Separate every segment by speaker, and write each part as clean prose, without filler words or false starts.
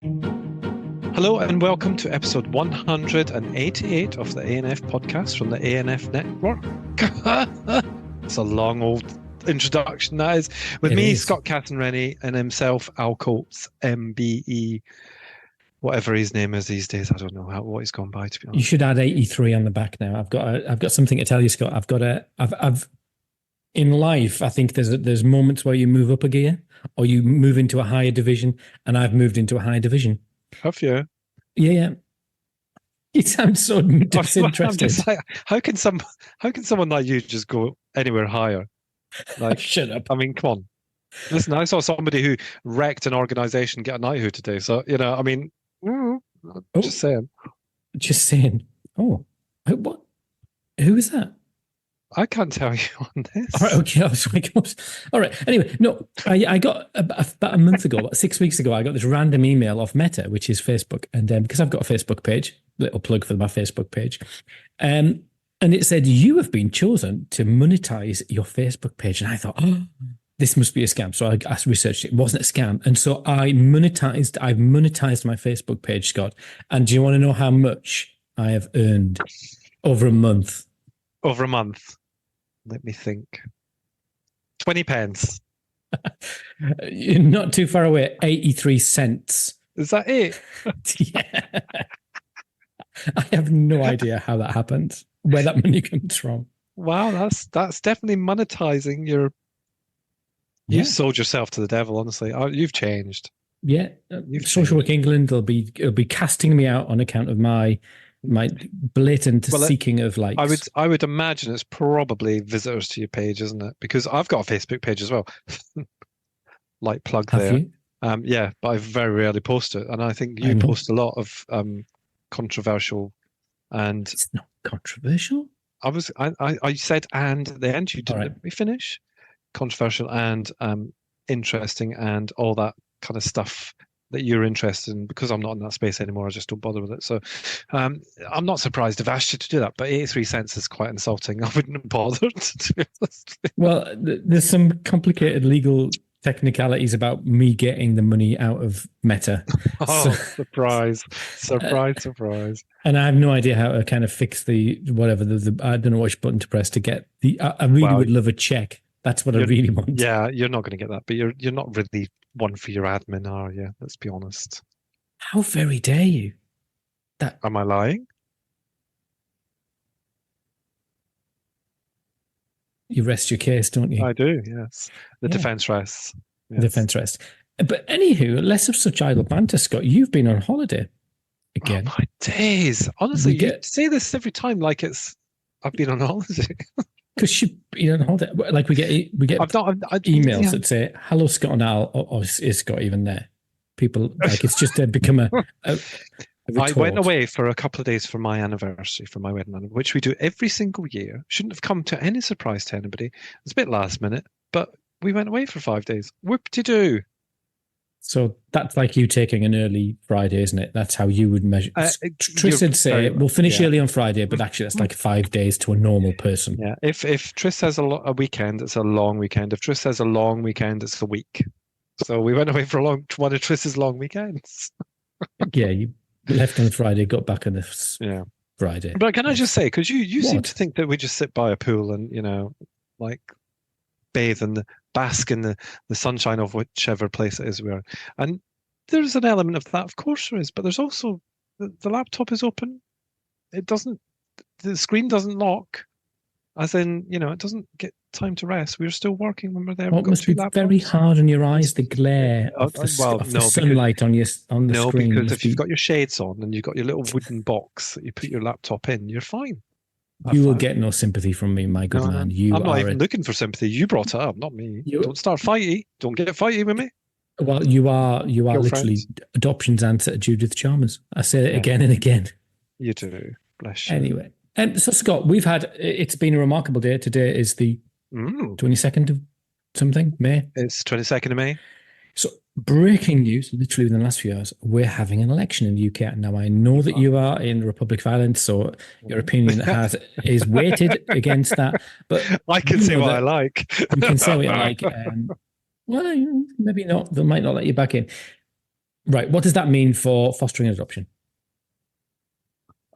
Speaker 1: Hello and welcome to episode 188 of the A&F podcast from the A&F network. It's a long old introduction, that is. With me, Scott Catton-Rennie, and himself, Al Coates, MBE, whatever his name is these days. I don't know what he's gone by, to be honest.
Speaker 2: You should add 83 on the back now. I've got something to tell you, Scott. I've in life, I think there's moments where you move up a gear or you move into a higher division, and I've moved into a higher division.
Speaker 1: Have you?
Speaker 2: Yeah. You sound so disinterested.
Speaker 1: I'm just like, how can someone like you just go anywhere higher? Like,
Speaker 2: shut up.
Speaker 1: I mean, come on. Listen, I saw somebody who wrecked an organization get a knighthood today. So, I mean, just saying.
Speaker 2: Just saying. Oh, what? Who is that?
Speaker 1: I can't tell you on this.
Speaker 2: All right, okay. I was like, all right. Anyway, no, I got about a month ago, about 6 weeks ago, I got this random email off Meta, which is Facebook. And because I've got a Facebook page, little plug for my Facebook page. And it said, you have been chosen to monetize your Facebook page. And I thought, this must be a scam. So I researched it. It wasn't a scam. And so I've monetized my Facebook page, Scott. And do you want to know how much I have earned over a month?
Speaker 1: Over a month. Let me think. 20 pence.
Speaker 2: You're not too far away. 83 cents.
Speaker 1: Is that it?
Speaker 2: Yeah. I have no idea how that happened, where that money comes from.
Speaker 1: Wow, that's definitely monetizing your... You sold yourself to the devil, honestly. You've changed.
Speaker 2: Yeah. Social Work England will be casting me out on account of my blatant seeking of likes.
Speaker 1: I would imagine it's probably visitors to your page, isn't it? Because I've got a Facebook page as well. Like plug
Speaker 2: Have
Speaker 1: there.
Speaker 2: You?
Speaker 1: Yeah, but I very rarely post it, and I think you post a lot of controversial and.
Speaker 2: It's not controversial.
Speaker 1: I said and at the end. You didn't let me finish. Controversial and interesting and all that kind of stuff that you're interested in. Because I'm not in that space anymore, I just don't bother with it. So I'm not surprised I've asked you to do that, but 83 cents is quite insulting. I wouldn't have bothered, to be honest.
Speaker 2: Well, there's some complicated legal technicalities about me getting the money out of Meta.
Speaker 1: Surprise.
Speaker 2: And I have no idea how to kind of fix the I don't know which button to press to get I really would love a check. That's what I really want.
Speaker 1: Yeah, you're not going to get that, but you're not really one for your admin, are you? Let's be honest.
Speaker 2: How very dare you?
Speaker 1: Am I lying?
Speaker 2: You rest your case, don't you?
Speaker 1: I do, yes. The defence rests.
Speaker 2: Yes. Defence rests. But anywho, less of such idle banter, Scott. You've been on holiday again.
Speaker 1: Oh, my days. Honestly, you say this every time like I've been on holiday.
Speaker 2: Because you're on holiday. Like we get emails that say, hello, Scott and Al, or is Scott even there? People, like, it's just become a
Speaker 1: I went away for a couple of days for my anniversary, for my wedding anniversary, which we do every single year. Shouldn't have come to any surprise to anybody. It's a bit last minute, but we went away for 5 days. Whoop-de-doo.
Speaker 2: So that's like you taking an early Friday, isn't it? That's how you would measure. Tris would say, we'll finish early on Friday, but actually that's like 5 days to a normal person.
Speaker 1: Yeah, if Tris has a weekend, it's a long weekend. If Tris has a long weekend, it's a week. So we went away for one of Tris's long weekends.
Speaker 2: Yeah, you left on Friday, got back on the Friday.
Speaker 1: But can I just say, because you seem to think that we just sit by a pool and, like bathe and bask in the sunshine of whichever place it is we're in. And there's an element of that, of course there is, but there's also the laptop is open. The screen doesn't lock, as in, it doesn't get time to rest. We're still working when we're there.
Speaker 2: It must be very hard on your eyes, the glare of the sunlight on the screen.
Speaker 1: No, because if you've got your shades on and you've got your little wooden box that you put your laptop in, you're fine.
Speaker 2: You will get no sympathy from me, my good man.
Speaker 1: I'm not even looking for sympathy. You brought it up, not me. Don't start fighty. Don't get fighty with me.
Speaker 2: Well, you are literally adoption's answer to Judith Chalmers. I say it again and again.
Speaker 1: You do. Bless you.
Speaker 2: Anyway, so Scott, it's been a remarkable day. Today is the 22nd of something, May.
Speaker 1: It's 22nd of May.
Speaker 2: So breaking news, literally within the last few hours, we're having an election in the UK. Now, I know that you are in the Republic of Ireland, so your opinion is weighted against that. But
Speaker 1: I can say what I like.
Speaker 2: You can say what you like. Well, maybe not. They might not let you back in. Right. What does that mean for fostering and adoption?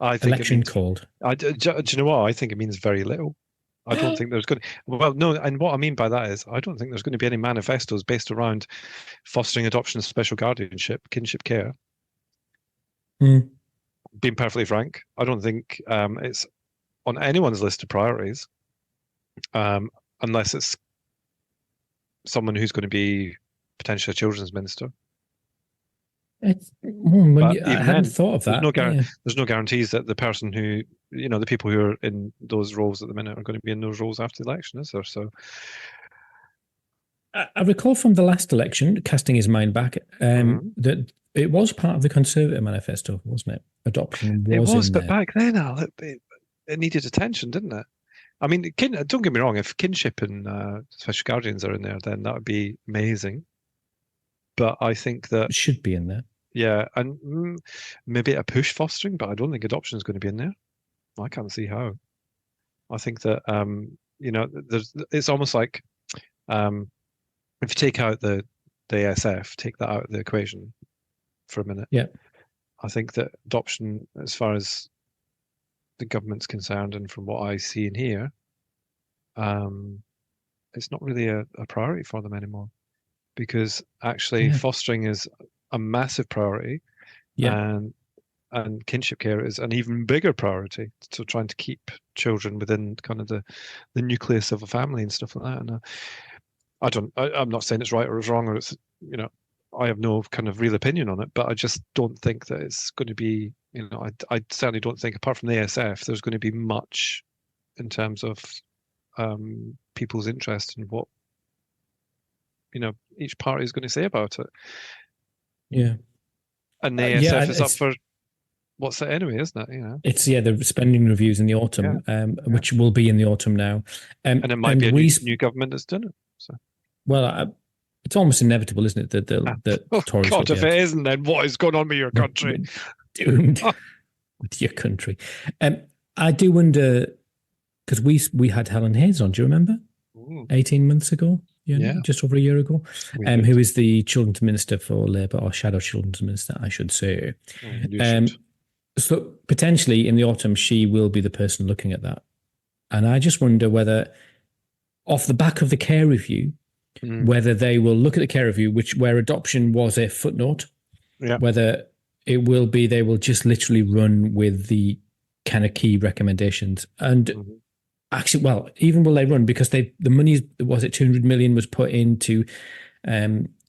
Speaker 1: I think
Speaker 2: Election called.
Speaker 1: do you know what? I think it means very little. I don't think there's going to, well, no, and what I mean by that is I don't think there's going to be any manifestos based around fostering, adoption, special guardianship, kinship care.
Speaker 2: Mm.
Speaker 1: Being perfectly frank, I don't think it's on anyone's list of priorities, unless it's someone who's going to be potentially a children's minister.
Speaker 2: I hadn't thought of that.
Speaker 1: There's no guarantees that the person who, the people who are in those roles at the minute are going to be in those roles after the election, is there? So
Speaker 2: I recall from the last election, casting his mind back, that it was part of the Conservative manifesto, wasn't it? Adoption was
Speaker 1: but back then, Al, it needed attention, didn't it? I mean, don't get me wrong, if kinship and special guardians are in there, then that would be amazing. But I think that
Speaker 2: it should be in there.
Speaker 1: Yeah, and maybe a push fostering, but I don't think adoption is going to be in there. I can't see how. I think that it's almost like if you take out the ASF, take that out of the equation for a minute.
Speaker 2: Yeah,
Speaker 1: I think that adoption, as far as the government's concerned, and from what I see and hear, it's not really a priority for them anymore, because actually fostering is a massive priority, and kinship care is an even bigger priority. So trying to keep children within kind of the nucleus of a family and stuff like that. And I'm not saying it's right or it's wrong, or it's I have no kind of real opinion on it, but I just don't think that it's going to be, I certainly don't think, apart from the ASF, there's going to be much in terms of people's interest in what each party is going to say about it.
Speaker 2: Yeah.
Speaker 1: And the ASF is up for what's it anyway, isn't it?
Speaker 2: It's the spending reviews in the autumn, which will be in the autumn now.
Speaker 1: And it might be a new government that's done it. So.
Speaker 2: Well, it's almost inevitable, isn't it? That Tories.
Speaker 1: God, if it isn't, then what is going on with your country?
Speaker 2: Doomed with your country. I do wonder, because we had Helen Hayes on. Do you remember? 18 months ago. Just over a year ago, who is the Children's Minister for Labour, or Shadow Children's Minister, I should say. So potentially in the autumn, she will be the person looking at that. And I just wonder whether, off the back of the care review, whether they will look at the care review, where adoption was a footnote, whether it will be they will just literally run with the kind of key recommendations. And actually, well, even will they run, because the money, was it 200 million was put into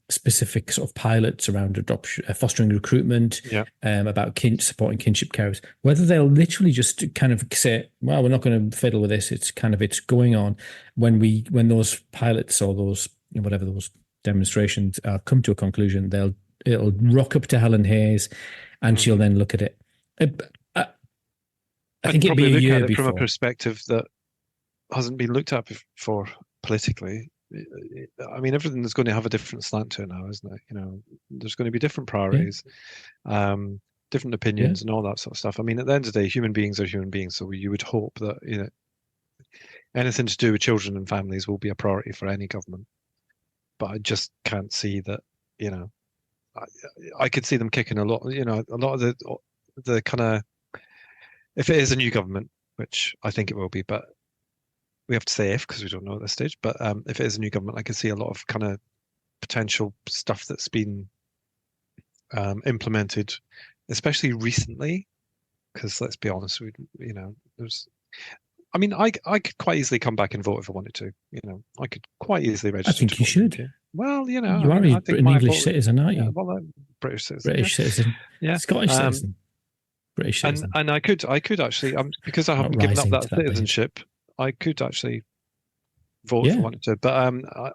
Speaker 2: specific sort of pilots around adoption, fostering recruitment, about supporting kinship carers. Whether they'll literally just kind of say, well, we're not going to fiddle with this. It's going on when those pilots or those those demonstrations come to a conclusion. It'll rock up to Helen Hayes, and she'll then look at it. I think it'd be a year before.
Speaker 1: From a perspective that hasn't been looked at before politically. I mean, everything is going to have a different slant to it now, isn't it? There's going to be different priorities, different opinions, and all that sort of stuff. I mean, at the end of the day, human beings are human beings, so you would hope that anything to do with children and families will be a priority for any government. But I just can't see that. I could see them kicking a lot. A lot of the kind of, if it is a new government, which I think it will be, but we have to say if, because we don't know at this stage. But if it is a new government, I can see a lot of kind of potential stuff that's been implemented, especially recently. Because let's be honest, there's. I mean, I could quite easily come back and vote if I wanted to. I could quite easily register.
Speaker 2: I think you should.
Speaker 1: Well,
Speaker 2: you are an English citizen, aren't you?
Speaker 1: Well, British citizen.
Speaker 2: British citizen. Yeah. Scottish citizen. British citizen.
Speaker 1: And I could actually, because I haven't given up that citizenship, I could actually vote if I wanted to. But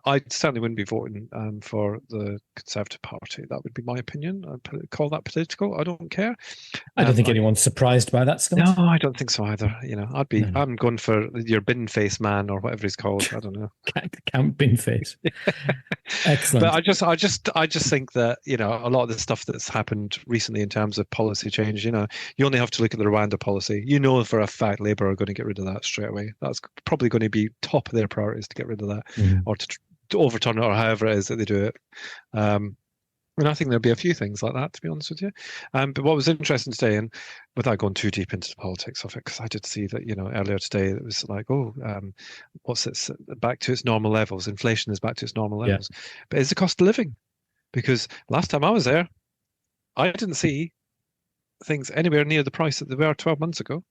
Speaker 1: I certainly wouldn't be voting for the Conservative Party. That would be my opinion. I'd call that political. I don't care.
Speaker 2: I don't think anyone's surprised by that, Scott.
Speaker 1: No, I don't think so either. I'm going for your bin face man, or whatever he's called. I don't know.
Speaker 2: Count bin face. Excellent.
Speaker 1: But I just think that a lot of the stuff that's happened recently in terms of policy change. You only have to look at the Rwanda policy. For a fact Labour are going to get rid of that straight away. That's probably going to be top of their priorities to get rid of that, or to overturn it, or however it is that they do it. And I think there'll be a few things like that, to be honest with you. But what was interesting today, and without going too deep into the politics of it, because I did see that, earlier today it was like, what's it, back to its normal levels? Inflation is back to its normal levels. But it's the cost of living. Because last time I was there, I didn't see things anywhere near the price that they were 12 months ago,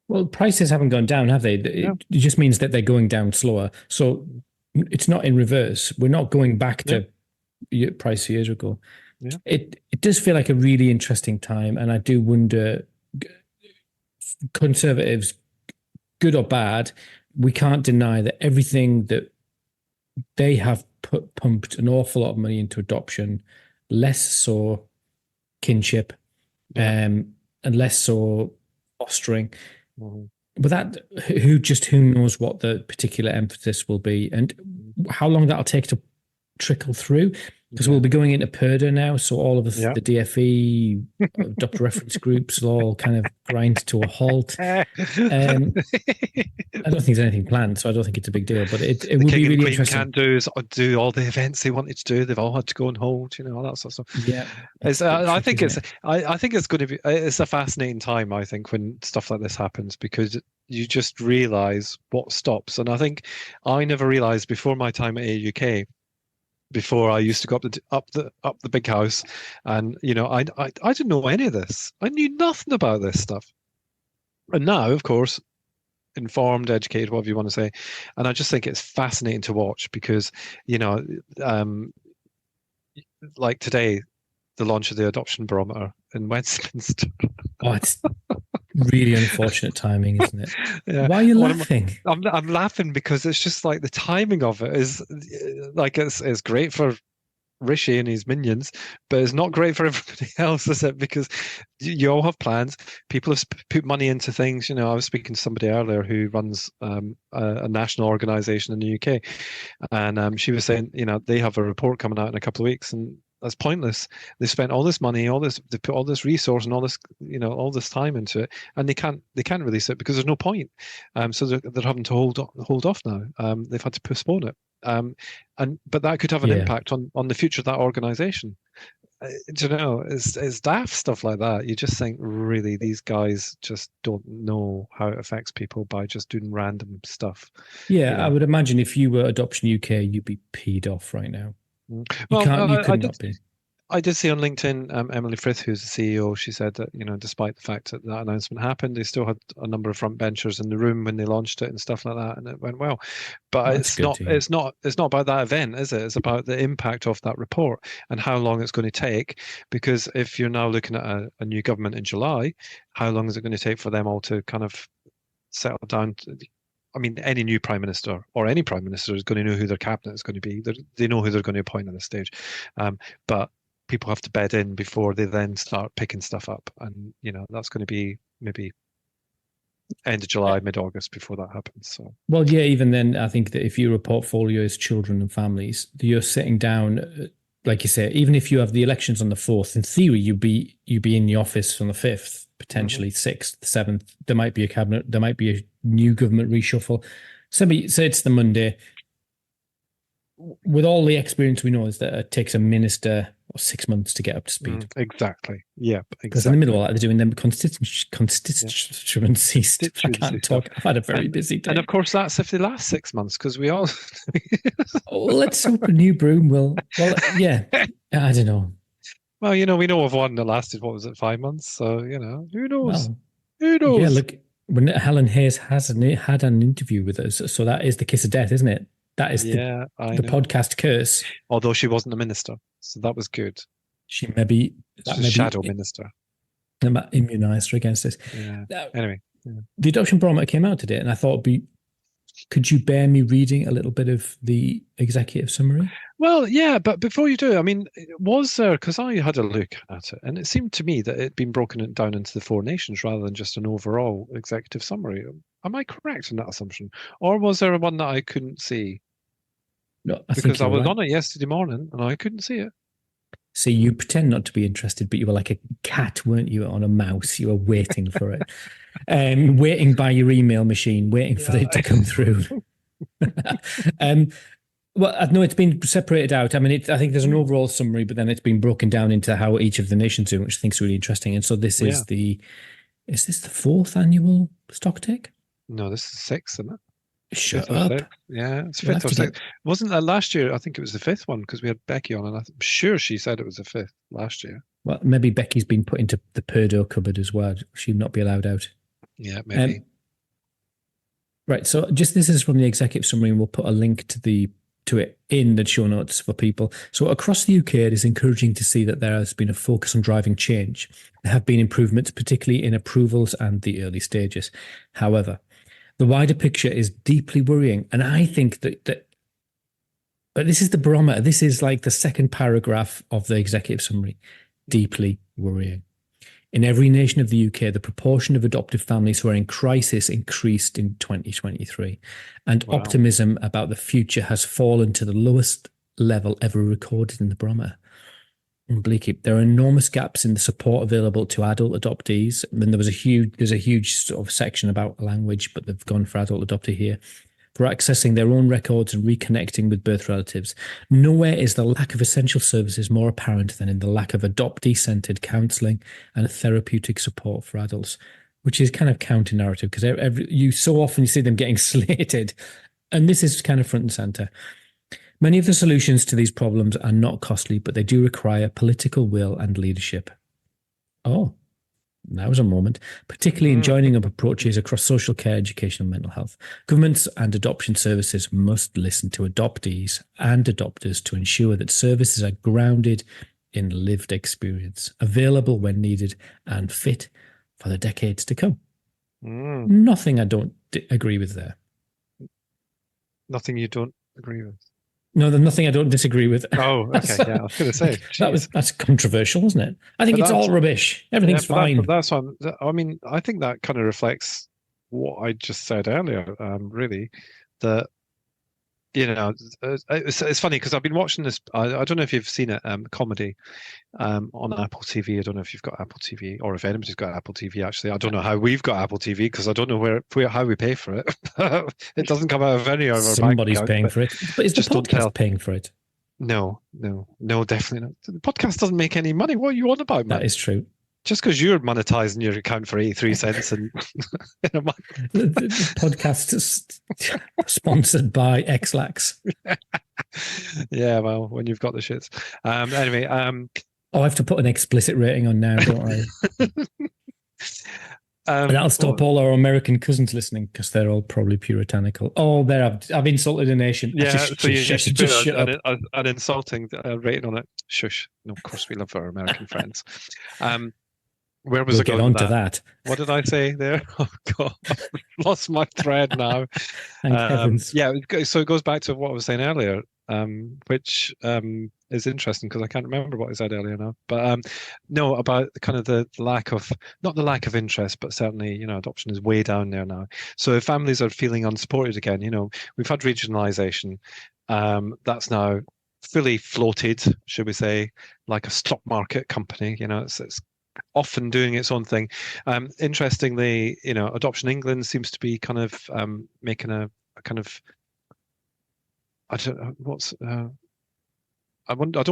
Speaker 2: Well, prices haven't gone down, have they? It just means that they're going down slower. So it's not in reverse. We're not going back to price years ago.
Speaker 1: Yeah.
Speaker 2: It does feel like a really interesting time, and I do wonder, Conservatives, good or bad, we can't deny that everything that they have pumped an awful lot of money into adoption, less so kinship, and less so fostering.
Speaker 1: Mm-hmm.
Speaker 2: But that, who knows what the particular emphasis will be and how long that'll take to trickle through, because we'll be going into PERDA now, so all of the DFE adopter reference groups will all kind of grind to a halt. I don't think there's anything planned, so I don't think it's a big deal, but it would be really interesting.
Speaker 1: Can't do all the events they wanted to do. They've all had to go on hold, all that sort of stuff.
Speaker 2: Yeah,
Speaker 1: I think it's going to be, it's a fascinating time, I think, when stuff like this happens, because you just realize what stops. And I think I never realized before my time at AUK, before I used to go up the big house, and I didn't know any of this. I knew nothing about this stuff. And now, of course, informed, educated, whatever you want to say, and I just think it's fascinating to watch, because like today, the launch of the adoption barometer in Westminster.
Speaker 2: Oh, it's really unfortunate timing, isn't it? Yeah. Why are you laughing?
Speaker 1: I'm laughing because it's just like the timing of it is like it's great for Rishi and his minions, but it's not great for everybody else, is it? Because you all have plans. People have put money into things. I was speaking to somebody earlier who runs a national organisation in the UK, and she was saying, they have a report coming out in a couple of weeks, and that's pointless. They spent all this money, they put all this resource and all this, all this time into it, and they can't release it because there's no point. So they're having to hold off now. They've had to postpone it. But that could have an impact on the future of that organisation. It's daft stuff like that. You just think, really, these guys just don't know how it affects people by just doing random stuff.
Speaker 2: Yeah, I would imagine if you were Adoption UK, you'd be peed off right now.
Speaker 1: I did see on LinkedIn, Emily Frith, who's the CEO, she said that, despite the fact that that announcement happened, they still had a number of front benchers in the room when they launched it and stuff like that, and it went well. But it's not about that event, is it? It's about the impact of that report and how long it's going to take. Because if you're now looking at a new government in July, how long is it going to take for them all to kind of settle down? I mean, any new prime minister or any prime minister is going to know who their cabinet is going to be. They know who they're going to appoint at this stage. But people have to bed in before they then start picking stuff up. And, that's going to be maybe end of July, mid-August before that happens. So, well,
Speaker 2: yeah, even then, I think that if your portfolio is children and families, you're sitting down, like you say, even if you have the elections on the 4th, in theory, you'd be in the office on the 5th, potentially 6th, 7th. There might be a cabinet, there might be a new government reshuffle. So it's the Monday. With all the experience we know, is that it takes a minister 6 months to get up to speed.
Speaker 1: Exactly. Yeah.
Speaker 2: Because in the middle of that, they're doing them constituencies. I can't talk. I've had a very busy day.
Speaker 1: And of course, that's if they last 6 months, because we all.
Speaker 2: Let's hope a new broom will. Well, yeah. I don't know.
Speaker 1: Well, we know of one that lasted, 5 months? So, who knows? Well, who knows?
Speaker 2: Yeah, look, when Helen Hayes had an interview with us, so that is the kiss of death, isn't it? That is the podcast curse.
Speaker 1: Although she wasn't a minister, so that was good.
Speaker 2: She maybe
Speaker 1: shadow minister.
Speaker 2: Immunised her against this.
Speaker 1: Yeah. Anyway,
Speaker 2: the adoption barometer came out today, and I thought could you bear me reading a little bit of the executive summary?
Speaker 1: Well, yeah, but before you do, I mean, was there, because I had a look at it, and it seemed to me that it had been broken down into the 4 nations rather than just an overall executive summary. Am I correct in that assumption? Or was there one that I couldn't see?
Speaker 2: No,
Speaker 1: because I was on it yesterday morning and I couldn't see it.
Speaker 2: See, you pretend not to be interested, but you were like a cat, weren't you, on a mouse? You were waiting for it. Waiting by your email machine, waiting for it to come through. Well, I know it's been separated out. I mean, I think there's an overall summary, but then it's been broken down into how each of the nations do, which I think is really interesting. And so this is is this the fourth annual stock take?
Speaker 1: No, this is sixth, isn't it?
Speaker 2: Shut
Speaker 1: Fifth or
Speaker 2: up.
Speaker 1: sixth. Yeah, it's
Speaker 2: You'll
Speaker 1: fifth
Speaker 2: have
Speaker 1: or
Speaker 2: to
Speaker 1: sixth. Wasn't that last year? I think it was the fifth one because we had Becky on, and I'm sure she said it was the fifth last year.
Speaker 2: Well, maybe Becky's been put into the Purdo cupboard as well. She'd not be allowed out.
Speaker 1: Yeah, maybe.
Speaker 2: Right. So just this is from the executive summary, and we'll put a link to it in the show notes for people. So across the UK, it is encouraging to see that there has been a focus on driving change. There have been improvements, particularly in approvals and the early stages. However, the wider picture is deeply worrying. And I think that but this is the barometer. This is like the second paragraph of the executive summary. Deeply worrying. In every nation of the UK, the proportion of adoptive families who are in crisis increased in 2023, and optimism about the future has fallen to the lowest level ever recorded in the barometer. Bleaky. There are enormous gaps in the support available to adult adoptees. I mean, there's a huge sort of section about language, but they've gone for adult adoptee here. For accessing their own records and reconnecting with birth relatives. Nowhere is the lack of essential services more apparent than in the lack of adoptee-centered counselling and therapeutic support for adults, which is kind of counter-narrative because you so often see them getting slated, and this is kind of front and centre. Many of the solutions to these problems are not costly, but they do require political will and leadership. Oh. That was a moment, particularly in joining up approaches across social care, education, and mental health. Governments and adoption services must listen to adoptees and adopters to ensure that services are grounded in lived experience, available when needed, and fit for the decades to come. Nothing I don't agree with there.
Speaker 1: Nothing you don't agree with?
Speaker 2: No, there's nothing I don't disagree with.
Speaker 1: Oh, okay. Yeah, I was going to say
Speaker 2: that's controversial, isn't it? I think it's all rubbish. Everything's fine.
Speaker 1: That's one. I mean, I think that kind of reflects what I just said earlier. Really, that it's funny because I've been watching this. I don't know if you've seen it. Comedy on Apple TV. I don't know if you've got Apple TV or if anybody's got Apple TV. Actually, I don't know how we've got Apple TV because I don't know how we pay for it. It doesn't come out of any of our
Speaker 2: Somebody's
Speaker 1: bank account,
Speaker 2: paying for it. But is the podcast paying for it?
Speaker 1: No, definitely not. The podcast doesn't make any money. What are you on about, man?
Speaker 2: That is true.
Speaker 1: Just because you're monetizing your account for 83 cents in a month.
Speaker 2: The podcast is sponsored by Xlax.
Speaker 1: Yeah, well, when you've got the shits. Anyway.
Speaker 2: I have to put an explicit rating on now, don't I? That'll stop all our American cousins listening because they're all probably puritanical. Oh, there, I've insulted a nation.
Speaker 1: Yeah, so you should put an insulting rating on it. Shush. No, of course we love our American friends. Where was I going
Speaker 2: on to that?
Speaker 1: What did I say there? Oh God, I've lost my thread now.
Speaker 2: Thank heavens.
Speaker 1: Yeah, so it goes back to what I was saying earlier, which is interesting because I can't remember what I said earlier now. But no, about kind of the lack of, not the lack of interest, but certainly, adoption is way down there now. So if families are feeling unsupported again, we've had regionalisation. That's now fully floated, should we say, like a stock market company. It's often doing its own thing. Interestingly, Adoption England seems to be kind of making a kind of, I don't want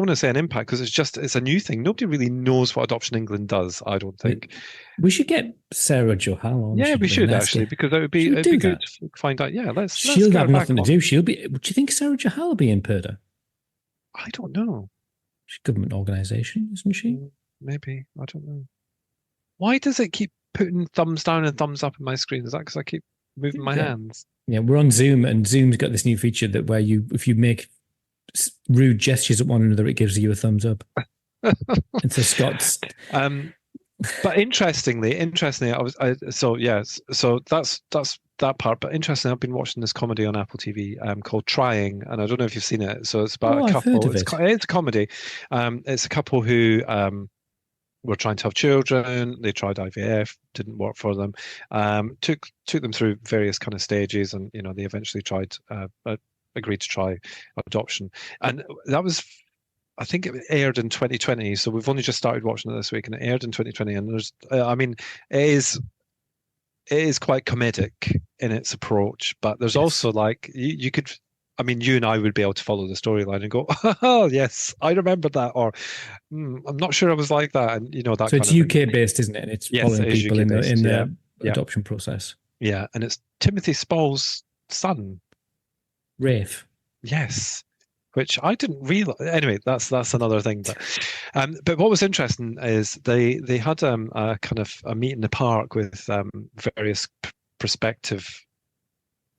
Speaker 1: to say an impact because it's a new thing. Nobody really knows what Adoption England does, I don't think.
Speaker 2: We should get Sarah Johal on.
Speaker 1: Yeah, we should actually, because it'd be good to find out. Yeah,
Speaker 2: she'll have nothing to do. Do you think Sarah Johal will be in Purda?
Speaker 1: I don't know.
Speaker 2: She's a government organisation, isn't she?
Speaker 1: Maybe. I don't know. Why does it keep putting thumbs down and thumbs up in my screen? Is that because I keep moving my hands?
Speaker 2: Yeah, we're on Zoom, and Zoom's got this new feature that where if you make rude gestures at one another, it gives you a thumbs up. And so Scott's.
Speaker 1: But interestingly, so that's that part. But interestingly, I've been watching this comedy on Apple TV called Trying, and I don't know if you've seen it. So it's about a couple. It's a comedy. It's a couple who were trying to have children. They tried IVF, didn't work for them. Took them through various kind of stages, and they eventually agreed to try adoption. And that was, I think it aired in 2020. So we've only just started watching it this week, and it aired in 2020. And there's, it is quite comedic in its approach, but there's also like you could. I mean, you and I would be able to follow the storyline and go, oh, yes, I remember that. Or I'm not sure I was like that. And, that
Speaker 2: So
Speaker 1: kind
Speaker 2: it's
Speaker 1: of thing.
Speaker 2: UK based, isn't it? And it's
Speaker 1: Yes,
Speaker 2: following
Speaker 1: it is
Speaker 2: people
Speaker 1: UK
Speaker 2: in the
Speaker 1: based. Yeah.
Speaker 2: adoption process.
Speaker 1: Yeah. And it's Timothy Spall's son.
Speaker 2: Rafe.
Speaker 1: Yes. Which I didn't realize. Anyway, that's another thing. But what was interesting is they had a kind of a meet in the park with various prospective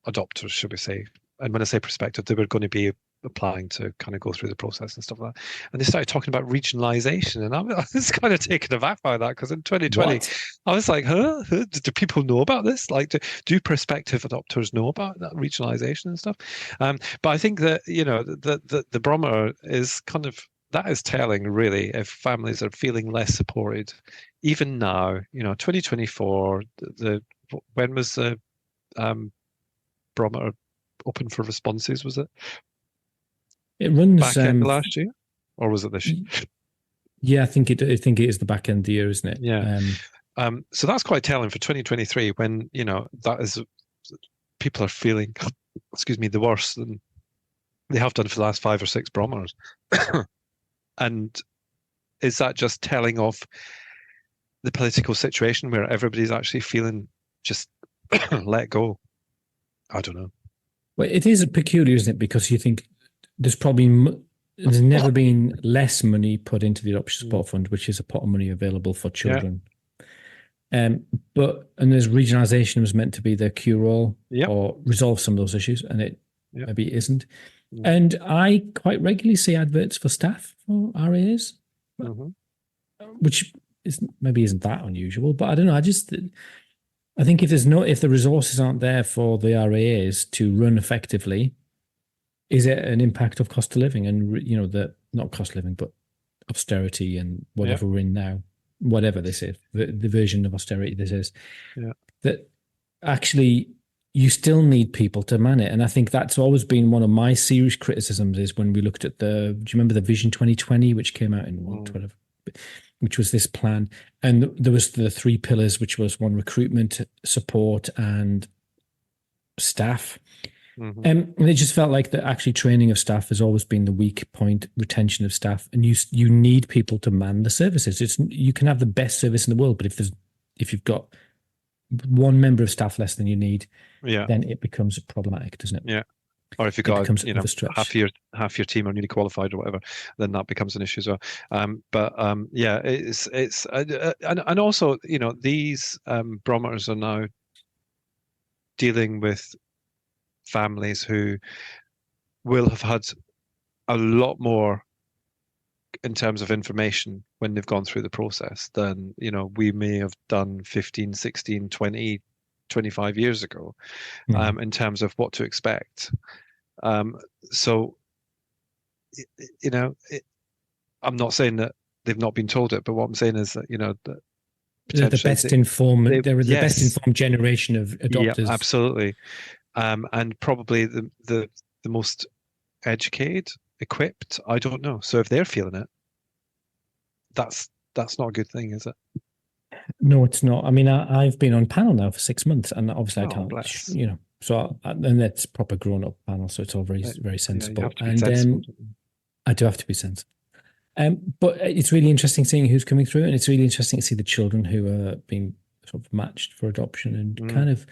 Speaker 1: adopters, should we say? And when I say prospective, they were going to be applying to kind of go through the process and stuff like that. And they started talking about regionalisation, and I was kind of taken aback by that because in 2020,
Speaker 2: What?
Speaker 1: I was like, huh? Do people know about this? Like, do prospective adopters know about that regionalisation and stuff? But I think that the barometer is kind of that is telling really if families are feeling less supported, even now. 2024. When was the barometer open for responses? Was it?
Speaker 2: It runs
Speaker 1: Back end of last year, or was it this year?
Speaker 2: Yeah, I think it is the back end of the year, isn't it?
Speaker 1: Yeah. So that's quite telling for 2023 when that is people are feeling, excuse me, the worst than they have done for the last 5 or 6 barometers. And is that just telling of the political situation where everybody's actually feeling just let go? I don't know.
Speaker 2: Well, it is peculiar, isn't it? Because you think there's never been less money put into the Adoption Support Fund, which is a pot of money available for children. Yeah. And there's regionalisation was meant to be the cure-all or resolve some of those issues, and it maybe isn't. Mm. And I quite regularly see adverts for staff for RAs, which maybe isn't that unusual, but I don't know. I think if the resources aren't there for the RAs to run effectively, is it an impact of cost of living and not cost of living, but austerity and whatever we're in now, whatever this is, the version of austerity this is, that actually you still need people to man it. And I think that's always been one of my serious criticisms is when we looked at do you remember the Vision 2020, which came out in whatever, which was this plan. And there was the 3 pillars, which was one, recruitment, support, and staff. And it just felt like the actually training of staff has always been the weak point, retention of staff, and you need people to man the services. You can have the best service in the world, but if you've got one member of staff less than you need, then it becomes problematic, doesn't it?
Speaker 1: Yeah. Or if you've got half your team are newly qualified or whatever, then that becomes an issue as well. It's and also these barometers are now dealing with families who will have had a lot more in terms of information when they've gone through the process than we may have done 15, 16, 20, 25 years ago in terms of what to expect. So I'm not saying that they've not been told it, but what I'm saying is that that
Speaker 2: they're the best informed. They're the best informed generation of adopters.
Speaker 1: Yeah, absolutely. And probably the most educated, equipped. I don't know. So if they're feeling it, that's not a good thing, is it?
Speaker 2: No, it's not. I mean, I've been on panel now for 6 months, and obviously I can't, So and that's proper grown-up panel, so it's all very, very sensible.
Speaker 1: Sensible.
Speaker 2: I do have to be sensible. But it's really interesting seeing who's coming through, and it's really interesting to see the children who are being sort of matched for adoption, and kind of.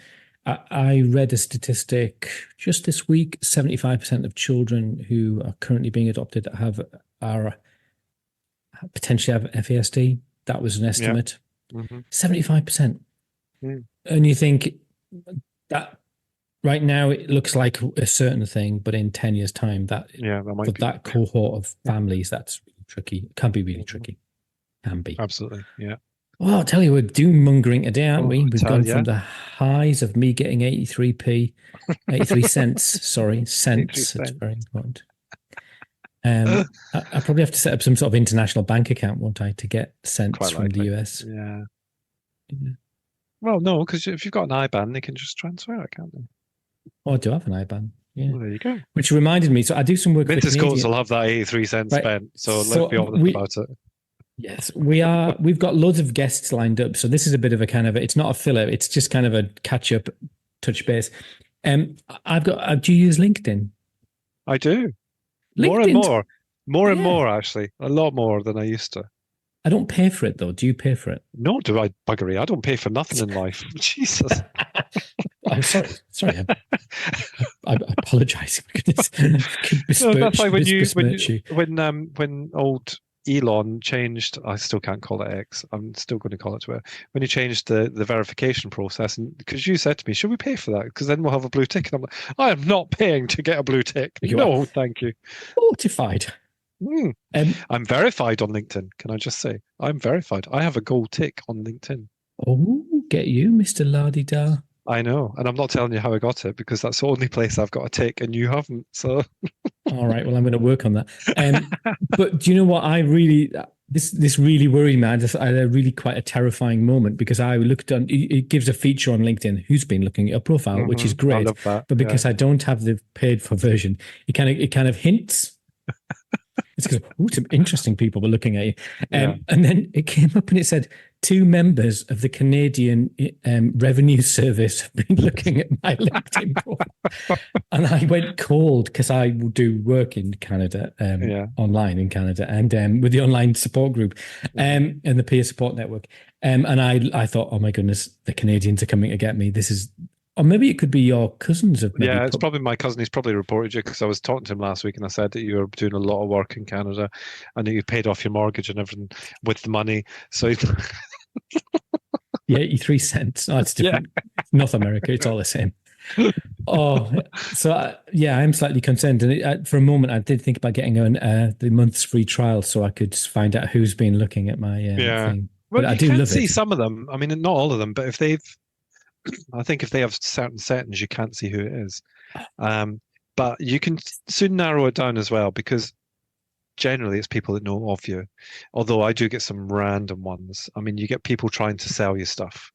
Speaker 2: I read a statistic just this week: 75% of children who are currently being adopted potentially have FASD. That was an estimate. 75%. And you think that right now it looks like a certain thing, but in 10 years' time, that cohort of families, that's really tricky. It can be really tricky. Can be.
Speaker 1: Absolutely. Yeah.
Speaker 2: Well, I'll tell you, we're doom mongering today, aren't we? We've gone from the highs of me getting 83 cents. Sorry, cents. It's very important. I probably have to set up some sort of international bank account, won't I, to get cents from the US?
Speaker 1: Yeah. Well, no, because if you've got an IBAN, they can just transfer it, can't they?
Speaker 2: Oh, I do have an IBAN. Yeah.
Speaker 1: Well, there you go.
Speaker 2: Which reminded me, so I do some work
Speaker 1: Minter's Coats will have that 83 cents spent, so let's be honest about it.
Speaker 2: Yes, we've got loads of guests lined up. So this is a bit of a kind of, it's not a filler. It's just kind of a catch up, touch base. Do you use LinkedIn?
Speaker 1: I do. More and
Speaker 2: LinkedIn's-
Speaker 1: more and
Speaker 2: Yeah.
Speaker 1: more, actually. A lot more than I used to.
Speaker 2: I don't pay for it though. Do you pay for it?
Speaker 1: Nor do I, buggery. I don't pay for nothing in life. Jesus.
Speaker 2: I'm sorry. Sorry. I apologize.
Speaker 1: No, that's like
Speaker 2: Besmirch you.
Speaker 1: when old Elon changed. I still can't call it X. I'm still going to call it Twitter. When he changed the verification process, and because you said to me, "Should we pay for that? Because then we'll have a blue tick." And I'm like, "I am not paying to get a blue tick. No, thank you."
Speaker 2: Mortified.
Speaker 1: I'm verified on LinkedIn. Can I just say I'm verified? I have a gold tick on LinkedIn.
Speaker 2: Oh, get you, Mr. Lardida.
Speaker 1: I know, and I'm not telling you how I got it because that's the only place I've got a tick, and you haven't. So,
Speaker 2: all right, well, I'm going to work on that. But do you know what? This really worried me. I had a really quite a terrifying moment because I looked on. It gives a feature on LinkedIn who's been looking at a profile, which is great.
Speaker 1: I love that.
Speaker 2: But because I don't have the paid for version, it kind of hints. It's because some interesting people were looking at you, and then it came up and it said 2 members of the Canadian Revenue Service have been looking at my LinkedIn profile, and I went cold because I do work in Canada, online in Canada, and with the online support group, and the peer support network, and I thought, oh my goodness, the Canadians are coming to get me. This is. Or maybe it could be your cousins.
Speaker 1: It's probably my cousin. He's probably reported you because I was talking to him last week and I said that you were doing a lot of work in Canada and that you paid off your mortgage and everything with the money. So,
Speaker 2: yeah, 83 cents. Oh, it's different. North America, it's all the same. So I'm slightly concerned. And for a moment, I did think about getting the month's free trial so I could find out who's been looking at my thing.
Speaker 1: Well,
Speaker 2: but I
Speaker 1: you
Speaker 2: do
Speaker 1: can
Speaker 2: love
Speaker 1: see
Speaker 2: it.
Speaker 1: some of them. I mean, not all of them, but I think if they have certain settings, you can't see who it is. But you can soon narrow it down as well because generally it's people that know of you. Although I do get some random ones. I mean, you get people trying to sell you stuff.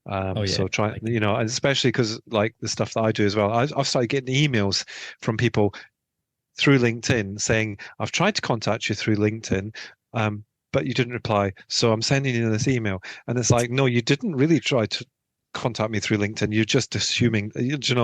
Speaker 1: So try, and especially because like the stuff that I do as well, I've started getting emails from people through LinkedIn saying, I've tried to contact you through LinkedIn, but you didn't reply. So I'm sending you this email. And it's like, no, you didn't really try to contact me through LinkedIn. You're just assuming,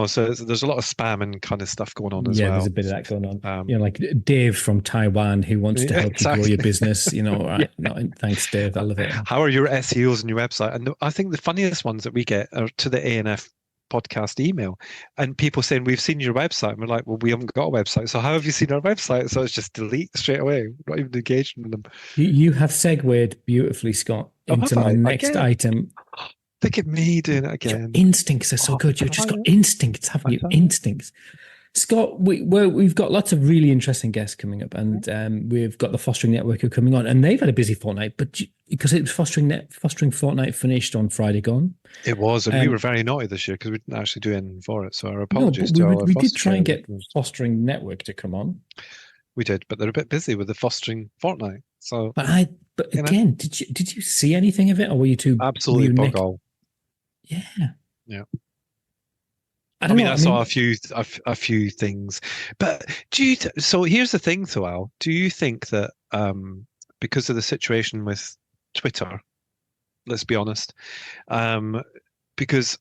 Speaker 1: so there's a lot of spam and kind of stuff going on as well.
Speaker 2: Yeah, there's a bit of that going on. Like Dave from Taiwan who wants to help you grow your business, right? No, thanks, Dave. I love it.
Speaker 1: How are your SEOs and your website? And I think the funniest ones that we get are to the A&F podcast email and people saying, we've seen your website. And we're like, well, we haven't got a website. So how have you seen our website? So it's just delete straight away. We're not even engaging with them.
Speaker 2: You have segued beautifully, Scott, into my next item.
Speaker 1: Look at me doing it again.
Speaker 2: Your instincts are so good. You've just got instincts, haven't you? Instincts. Scott, we've got lots of really interesting guests coming up, and we've got the Fostering Network who are coming on, and they've had a busy fortnight, but because it was Fostering Fortnight finished on Friday gone.
Speaker 1: It was, and we were very naughty this year because we didn't actually do anything for it. So our apologies to all our
Speaker 2: we did try and get Fostering Network to come on.
Speaker 1: We did, but they're a bit busy with the Fostering Fortnight. So,
Speaker 2: but again, did you see anything of it, or were you too
Speaker 1: absolutely bug all?
Speaker 2: Yeah.
Speaker 1: I mean, I saw a few things, but so here's the thing, though, Al. Do you think that because of the situation with Twitter, let's be honest, because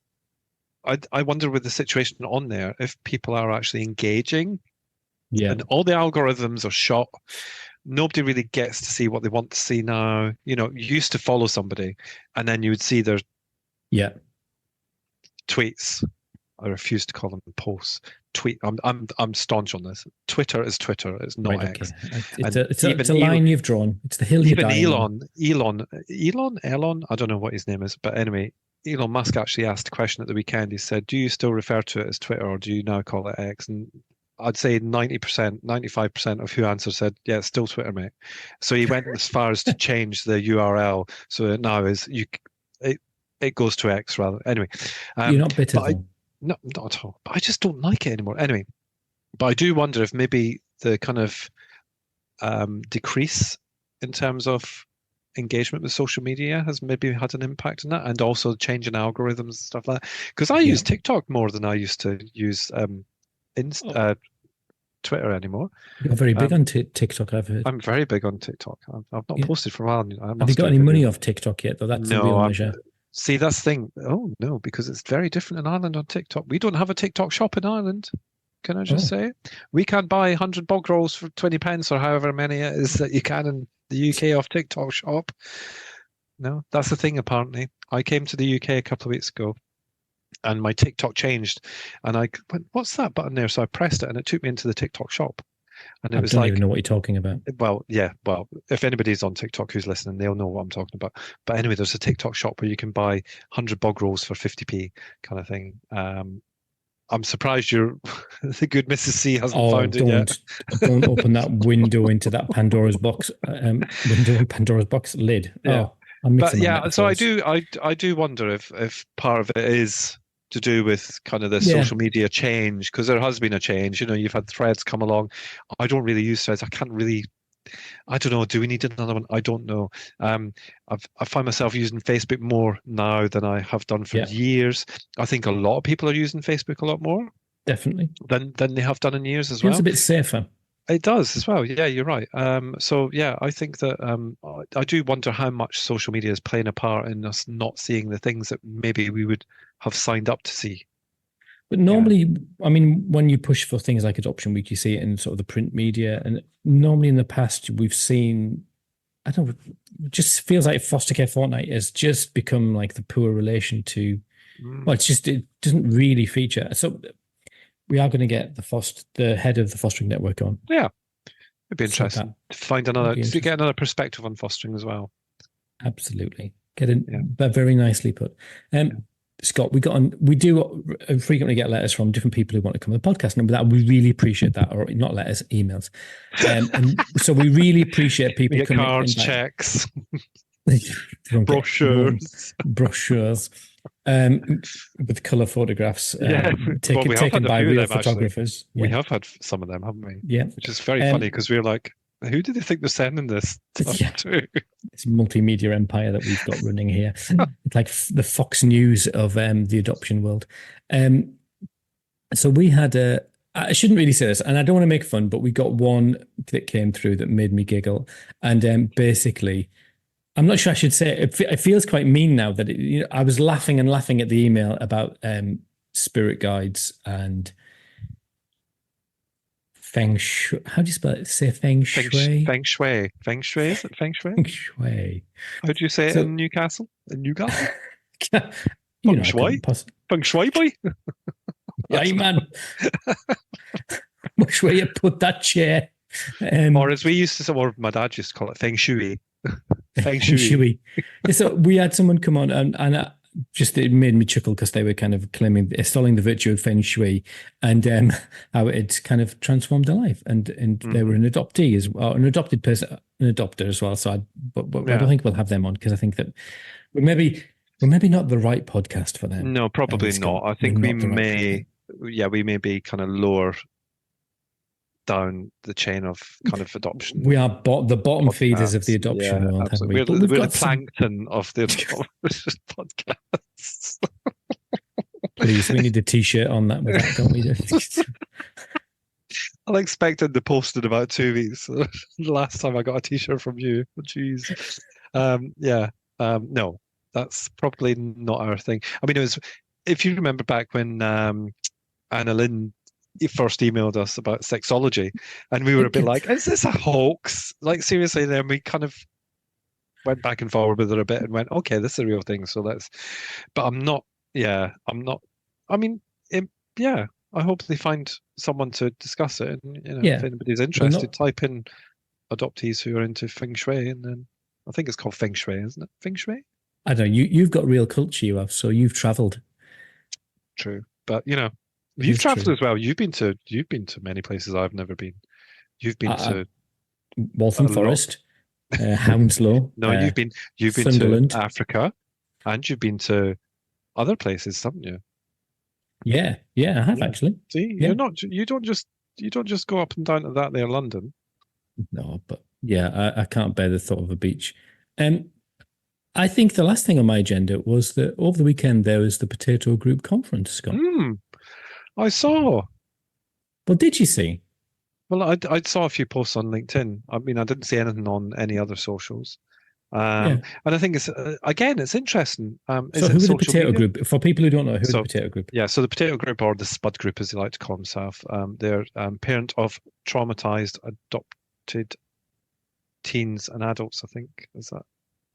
Speaker 1: I wonder with the situation on there if people are actually engaging, and all the algorithms are shot. Nobody really gets to see what they want to see now. You used to follow somebody, and then you would see their tweets. I refuse to call them posts. Tweet. I'm staunch on this. Twitter is Twitter. It's not X.
Speaker 2: Okay. It's a line you've drawn. It's the hill you're dying on.
Speaker 1: Elon. I don't know what his name is, but anyway, Elon Musk actually asked a question at the weekend. He said, "Do you still refer to it as Twitter, or do you now call it X?" And I'd say 90%, 95% of who answered said, "Yeah, it's still Twitter, mate." So he went as far as to change the URL, so it now is it goes to X rather. Anyway,
Speaker 2: you're not bitter.
Speaker 1: No, not at all. But I just don't like it anymore. Anyway, but I do wonder if maybe the kind of decrease in terms of engagement with social media has maybe had an impact on that, and also changing algorithms and stuff like that. Because I use TikTok more than I used to use Twitter anymore.
Speaker 2: You're very big on TikTok, I've heard.
Speaker 1: I'm very big on TikTok. I've not posted for a while.
Speaker 2: Have you got any money off TikTok yet, though? That's the real measure.
Speaker 1: See, that's the thing. Oh, no, because it's very different in Ireland on TikTok. We don't have a TikTok shop in Ireland. Can I just say? We can buy 100 bog rolls for 20 pence or however many it is that you can in the UK off TikTok shop. No, that's the thing, apparently. I came to the UK a couple of weeks ago and my TikTok changed. And I went, what's that button there? So I pressed it and it took me into the TikTok shop. And it
Speaker 2: I
Speaker 1: was
Speaker 2: don't
Speaker 1: like,
Speaker 2: even know what you're talking about.
Speaker 1: well, yeah, well, if anybody's on TikTok who's listening, they'll know what I'm talking about. But anyway, there's a TikTok shop where you can buy 100 bog rolls for 50p kind of thing. I'm surprised the good Mrs. C hasn't found it yet.
Speaker 2: Don't open that window into that Pandora's box Pandora's box lid.
Speaker 1: Yeah.
Speaker 2: I'm
Speaker 1: but
Speaker 2: mixing my
Speaker 1: yeah, so
Speaker 2: metaphors.
Speaker 1: I do wonder if part of it is to do with kind of the social media change, because there has been a change. You know, you've had Threads come along. I don't really use Threads. I don't know. Do we need another one? I don't know. I find myself using Facebook more now than I have done for years. I think a lot of people are using Facebook a lot more.
Speaker 2: Definitely.
Speaker 1: Than they have done in years as
Speaker 2: well.
Speaker 1: Feels
Speaker 2: a bit safer.
Speaker 1: It does as well. Yeah, you're right. So yeah, I think that I do wonder how much social media is playing a part in us not seeing the things that maybe we would have signed up to see.
Speaker 2: But normally, I mean, when you push for things like Adoption Week, you see it in sort of the print media. And normally in the past, we've seen, I don't know, it just feels like Foster Care Fortnight has just become like the poor relation to, well, it doesn't really feature. So we are going to get the head of the fostering network on.
Speaker 1: Yeah. It'd be interesting to find to get another perspective on fostering as well.
Speaker 2: Absolutely. But very nicely put. Scott, we do frequently get letters from different people who want to come on the podcast, and that we really appreciate that, or not letters, emails. And so we really appreciate people
Speaker 1: coming. Cards, checks,
Speaker 2: brochures, with colour photographs, taken by real photographers.
Speaker 1: Yeah. We have had some of them, haven't we?
Speaker 2: Yeah,
Speaker 1: which is very funny because we're like, who do they think they're sending this to?
Speaker 2: It's multimedia empire that we've got running here. It's like the Fox News of the adoption world. So we had I shouldn't really say this, and I don't want to make fun, but we got one that came through that made me giggle. And basically, I'm not sure I should say it. It feels quite mean now that I was laughing and laughing at the email about spirit guides and Feng Shui. How do you spell it? Say Feng Shui?
Speaker 1: Feng Shui. Feng Shui, is it Feng Shui?
Speaker 2: Feng Shui.
Speaker 1: How do you say it in Newcastle? In Newcastle?
Speaker 2: Feng Shui?
Speaker 1: Feng Shui, boy?
Speaker 2: Yeah, man. Which way you put that chair?
Speaker 1: Or as we used to say, or my dad used to call it Feng Shui.
Speaker 2: Feng Shui. So we had someone come on and it made me chuckle because they were kind of installing the virtue of Feng Shui and how it kind of transformed their life. And they were an adoptee as well, an adopted person, an adopter as well. So I don't think we'll have them on because I think that we're maybe not the right podcast for them.
Speaker 1: No, probably not. I think we may be kind of lower down the chain of kind of adoption.
Speaker 2: We are the bottom feeders of the adoption world.
Speaker 1: Absolutely. We're the plankton of the adoption podcasts.
Speaker 2: Please, we need a t-shirt on that, don't we?
Speaker 1: I expected to post in about 2 weeks. The last time I got a t-shirt from you. Jeez. No, that's probably not our thing. I mean, it was, if you remember back when Anna Lynn first emailed us about sexology, and we were a bit like, is this a hoax? Like, seriously, then we kind of went back and forward with her a bit and went, okay, this is a real thing, so let's... But I hope they find someone to discuss it, and if anybody's interested, type in adoptees who are into Feng Shui, and then I think it's called Feng Shui, isn't it? Feng Shui? I
Speaker 2: don't know, you've got real culture, you have, so you've travelled.
Speaker 1: True, but you've travelled as well. You've been to many places I've never been. You've been to
Speaker 2: Waltham Forest, Hounslow.
Speaker 1: No, you've been to Africa, and you've been to other places, haven't you?
Speaker 2: Yeah, I have actually.
Speaker 1: See, you don't just go up and down to that there London.
Speaker 2: No, but I can't bear the thought of a beach. I think the last thing on my agenda was that over the weekend there was the Potato Group Conference, Scott.
Speaker 1: I saw.
Speaker 2: Well, did you see?
Speaker 1: Well, I saw a few posts on LinkedIn. I mean, I didn't see anything on any other socials.
Speaker 2: Yeah.
Speaker 1: And I think it's again, it's interesting.
Speaker 2: So
Speaker 1: Is
Speaker 2: who
Speaker 1: it
Speaker 2: are the
Speaker 1: social
Speaker 2: potato
Speaker 1: media?
Speaker 2: group? For people who don't know, who are the
Speaker 1: So
Speaker 2: potato group?
Speaker 1: yeah, so the potato group, or the spud group as they like to call themselves, they're parent of traumatized adopted teens and adults. I think is that.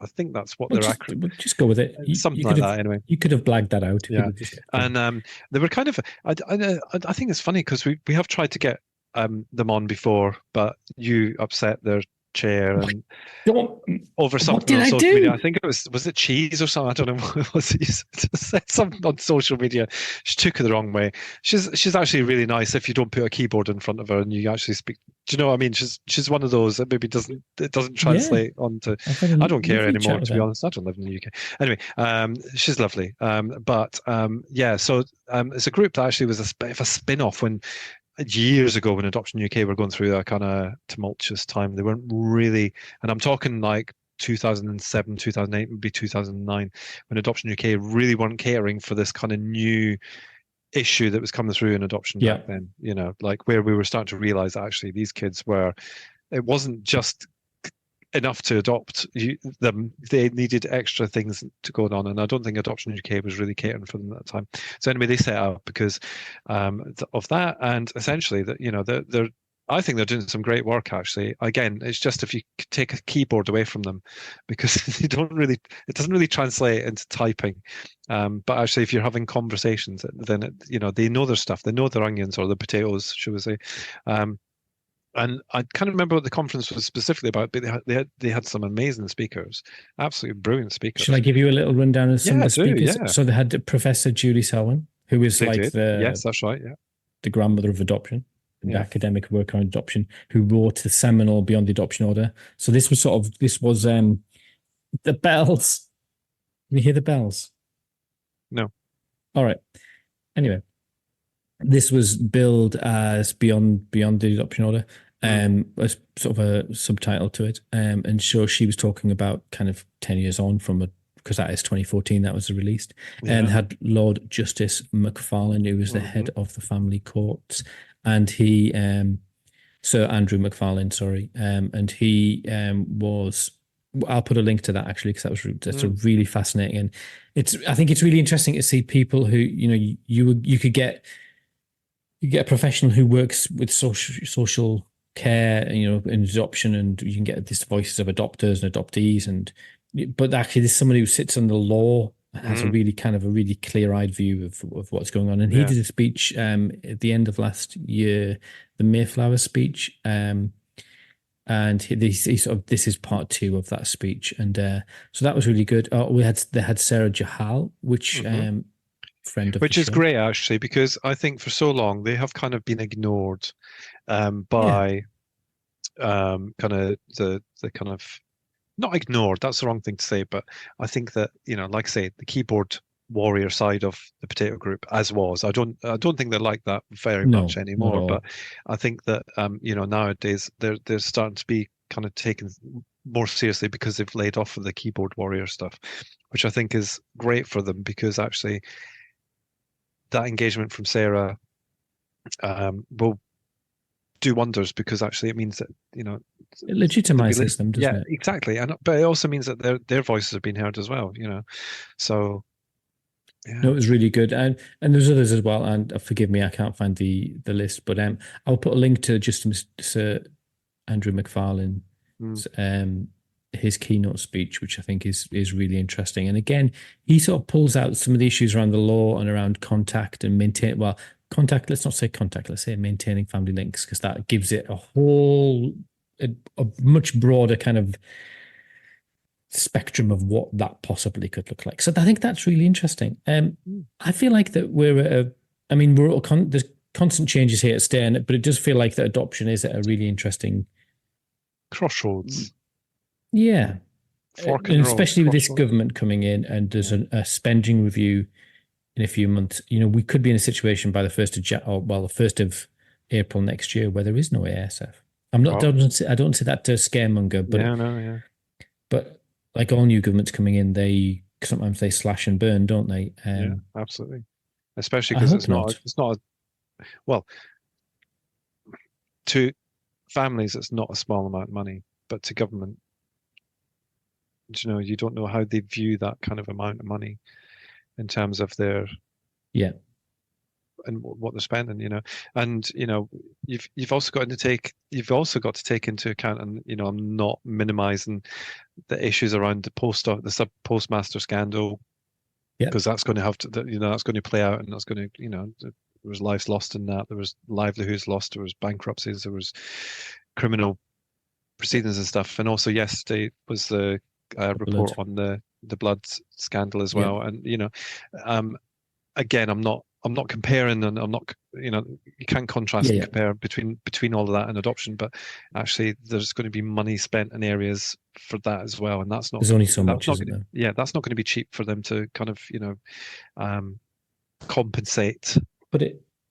Speaker 1: I think that's what
Speaker 2: Well,
Speaker 1: their
Speaker 2: just
Speaker 1: acronym,
Speaker 2: well, just go with it. You
Speaker 1: something
Speaker 2: could
Speaker 1: like
Speaker 2: have
Speaker 1: that. Anyway,
Speaker 2: you could have blagged that out. You could
Speaker 1: yeah,
Speaker 2: have just
Speaker 1: and they were kind of. I think it's funny because we have tried to get them on before, but you upset their chair and
Speaker 2: don't.
Speaker 1: over
Speaker 2: What
Speaker 1: something
Speaker 2: did
Speaker 1: on
Speaker 2: I
Speaker 1: social media.
Speaker 2: do?
Speaker 1: I think it was it cheese or something. I don't know what it was. You said something on social media. She took it the wrong way. She's actually really nice if you don't put a keyboard in front of her and you actually speak. Do you know what I mean? She's one of those that maybe doesn't
Speaker 2: Yeah,
Speaker 1: translate onto.
Speaker 2: I've had a
Speaker 1: I don't care
Speaker 2: lovely chat
Speaker 1: anymore,
Speaker 2: with
Speaker 1: to be
Speaker 2: her.
Speaker 1: honest. I don't live in the UK. Anyway, she's lovely. But yeah, so it's a group that actually was a bit of a spin-off when years ago when Adoption UK were going through a kind of tumultuous time. They weren't really, and I'm talking like 2007, 2008, maybe 2009, when Adoption UK really weren't catering for this kind of new issue that was coming through in adoption
Speaker 2: Yeah,
Speaker 1: back then. Like where we were starting to realize that actually these kids were, it wasn't just enough to adopt them. They needed extra things to go on, and I don't think Adoption UK was really catering for them at the time. So anyway, they set up because of that, and essentially that they're I think they're doing some great work actually. Again, it's just if you take a keyboard away from them, because it doesn't really translate into typing. But actually, if you're having conversations, then they know their stuff. They know their onions or the potatoes, should we say? And I can't remember what the conference was specifically about, but they had some amazing speakers, absolutely brilliant
Speaker 2: shall I
Speaker 1: speakers.
Speaker 2: give you a little rundown of some of
Speaker 1: Yeah,
Speaker 2: the
Speaker 1: do
Speaker 2: speakers?
Speaker 1: yeah.
Speaker 2: So they had Professor Julie Selwyn, who is
Speaker 1: They
Speaker 2: like
Speaker 1: did. Yes, that's right. Yeah,
Speaker 2: the grandmother of adoption, the
Speaker 1: yeah.
Speaker 2: academic work on adoption, who wrote the seminal Beyond the Adoption Order. So this was the bells. Can you hear the bells?
Speaker 1: No.
Speaker 2: All right. Anyway, this was billed as Beyond the Adoption Order, as sort of a subtitle to it. And so she was talking about kind of 10 years on from because that is 2014 that was released, and
Speaker 1: Yeah.
Speaker 2: had Lord Justice McFarlane, who was the head of the family courts, and he, Sir Andrew McFarlane, sorry, and he was. I'll put a link to that actually because that's a really fascinating, and I think it's really interesting to see people who you could get. You get a professional who works with social care, in adoption, and you can get these voices of adopters and adoptees, but actually there's somebody who sits on the law and has a really clear-eyed view of what's going on. And he
Speaker 1: Yeah.
Speaker 2: did a speech at the end of last year, the Mayflower speech, and he sort of, this is part 2 of that speech, and so that was really good. They had Sarah Jahal, which friend of the
Speaker 1: Which is
Speaker 2: show.
Speaker 1: great actually, because I think for so long they have kind of been ignored by kind of the kind of, not ignored, that's the wrong thing to say, but I think that like I say, the keyboard warrior side of the potato group as was, I don't think they're like that very
Speaker 2: No,
Speaker 1: much
Speaker 2: not at
Speaker 1: anymore,
Speaker 2: all.
Speaker 1: but I think that nowadays they're starting to be kind of taken more seriously because they've laid off of the keyboard warrior stuff, which I think is great for them, because actually that engagement from Sarah will do wonders, because actually it means that
Speaker 2: It legitimizes them, doesn't
Speaker 1: yeah,
Speaker 2: it?
Speaker 1: exactly, and but it also means that their voices have been heard as well. So yeah.
Speaker 2: No, it was really good, and there's others as well. And forgive me, I can't find the list, but I'll put a link to just Sir Andrew McFarlane, his keynote speech, which I think is really interesting. And again, he sort of pulls out some of the issues around the law and around contact and maintain. Well, contact. Let's not say contact. Let's say maintaining family links, because that gives it a much broader kind of spectrum of what that possibly could look like. So I think that's really interesting. I feel like that there's constant changes here at Stern, but it does feel like that adoption is at a really interesting
Speaker 1: Crossroads.
Speaker 2: Yeah.
Speaker 1: Fork in
Speaker 2: And
Speaker 1: the road.
Speaker 2: especially with this
Speaker 1: Crossroads.
Speaker 2: government coming in, and there's a spending review in a few months. We could be in a situation by the 1st of April next year where there is no ASF. I don't say that to scaremonger, but like all new governments coming in, sometimes they slash and burn, don't they?
Speaker 1: Yeah, absolutely. Especially
Speaker 2: I
Speaker 1: because
Speaker 2: hope not.
Speaker 1: Well, to families it's not a small amount of money, but to government you know, you don't know how they view that kind of amount of money in terms of their
Speaker 2: Yeah.
Speaker 1: and what they're spending, you know. And you know, you've also got to take into account, and you know, I'm not minimizing the issues around the sub postmaster scandal, because that's going to have to, you know, that's going to play out, and that's going to, you know, there was lives lost in that, there was livelihoods lost, there was bankruptcies, there was criminal proceedings and stuff. And also yesterday was the report on the blood scandal as well. And you know, again, I'm not comparing, and I'm not, you know, you can't contrast and compare between all of that and adoption, but actually there's going to be money spent in areas for that as well, and that's not,
Speaker 2: there's only so much, isn't there?
Speaker 1: Yeah, that's not going to be cheap for them to kind of, you know, compensate.
Speaker 2: But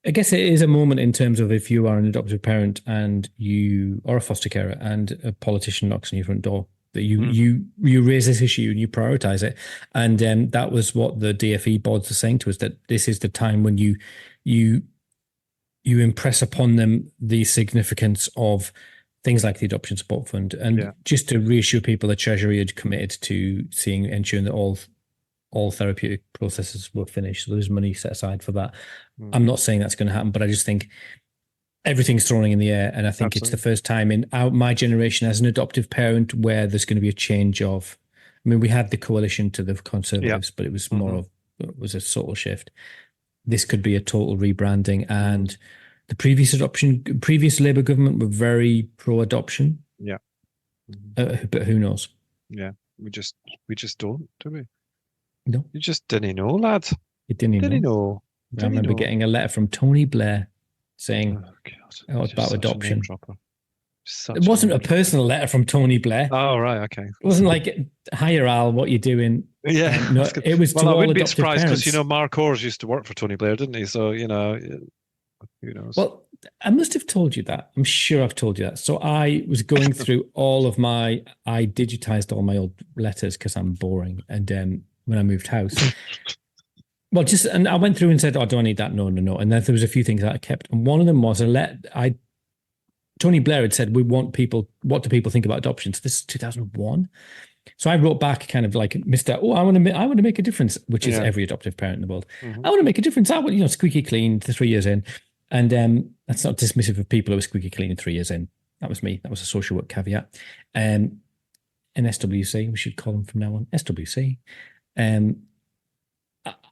Speaker 2: I guess it is a moment in terms of if you are an adoptive parent and you are a foster carer and a politician knocks on your front door, that you raise this issue and you prioritize it. And that was what the DFE boards are saying to us, that this is the time when you impress upon them the significance of things like the Adoption Support Fund. And just to reassure people, the Treasury had committed to ensuring that all therapeutic processes were finished. So there's money set aside for that. I'm not saying that's going to happen, but I just think everything's thrown in the air. And I think it's the first time in my generation as an adoptive parent where there's going to be a change of, I mean, we had the coalition to the Conservatives, but it was more of, it was a subtle shift. This could be a total rebranding. And the previous Labour government were very pro-adoption.
Speaker 1: Yeah.
Speaker 2: But who knows?
Speaker 1: Yeah. We just don't, do we?
Speaker 2: No.
Speaker 1: You just didn't know, lad.
Speaker 2: You didn't know. I remember getting a letter from Tony Blair saying about adoption. It wasn't a personal letter from Tony Blair.
Speaker 1: Oh, right, okay. It
Speaker 2: wasn't like, "Hiya, Al, what you doing?"
Speaker 1: Yeah.
Speaker 2: No, it was to all adoptive parents. I wouldn't be surprised
Speaker 1: because, you know, Mark Orrs used to work for Tony Blair, didn't he? So, you know, who knows?
Speaker 2: Well, I must have told you that. I'm sure I've told you that. So I was going through I digitized all my old letters because I'm boring. And when I moved house, well, and I went through and said, "Oh, do I need that? No. And then there was a few things that I kept. And one of them was Tony Blair had said, what do people think about adoption? So this is 2001. So I wrote back kind of like, Mr. Oh, I want to make a difference, which is every adoptive parent in the world. I want to make a difference. I want, you know, squeaky clean 3 years in. And that's not dismissive of people who are squeaky clean 3 years in. That was me. That was a social work caveat. And SWC, we should call them from now on, SWC.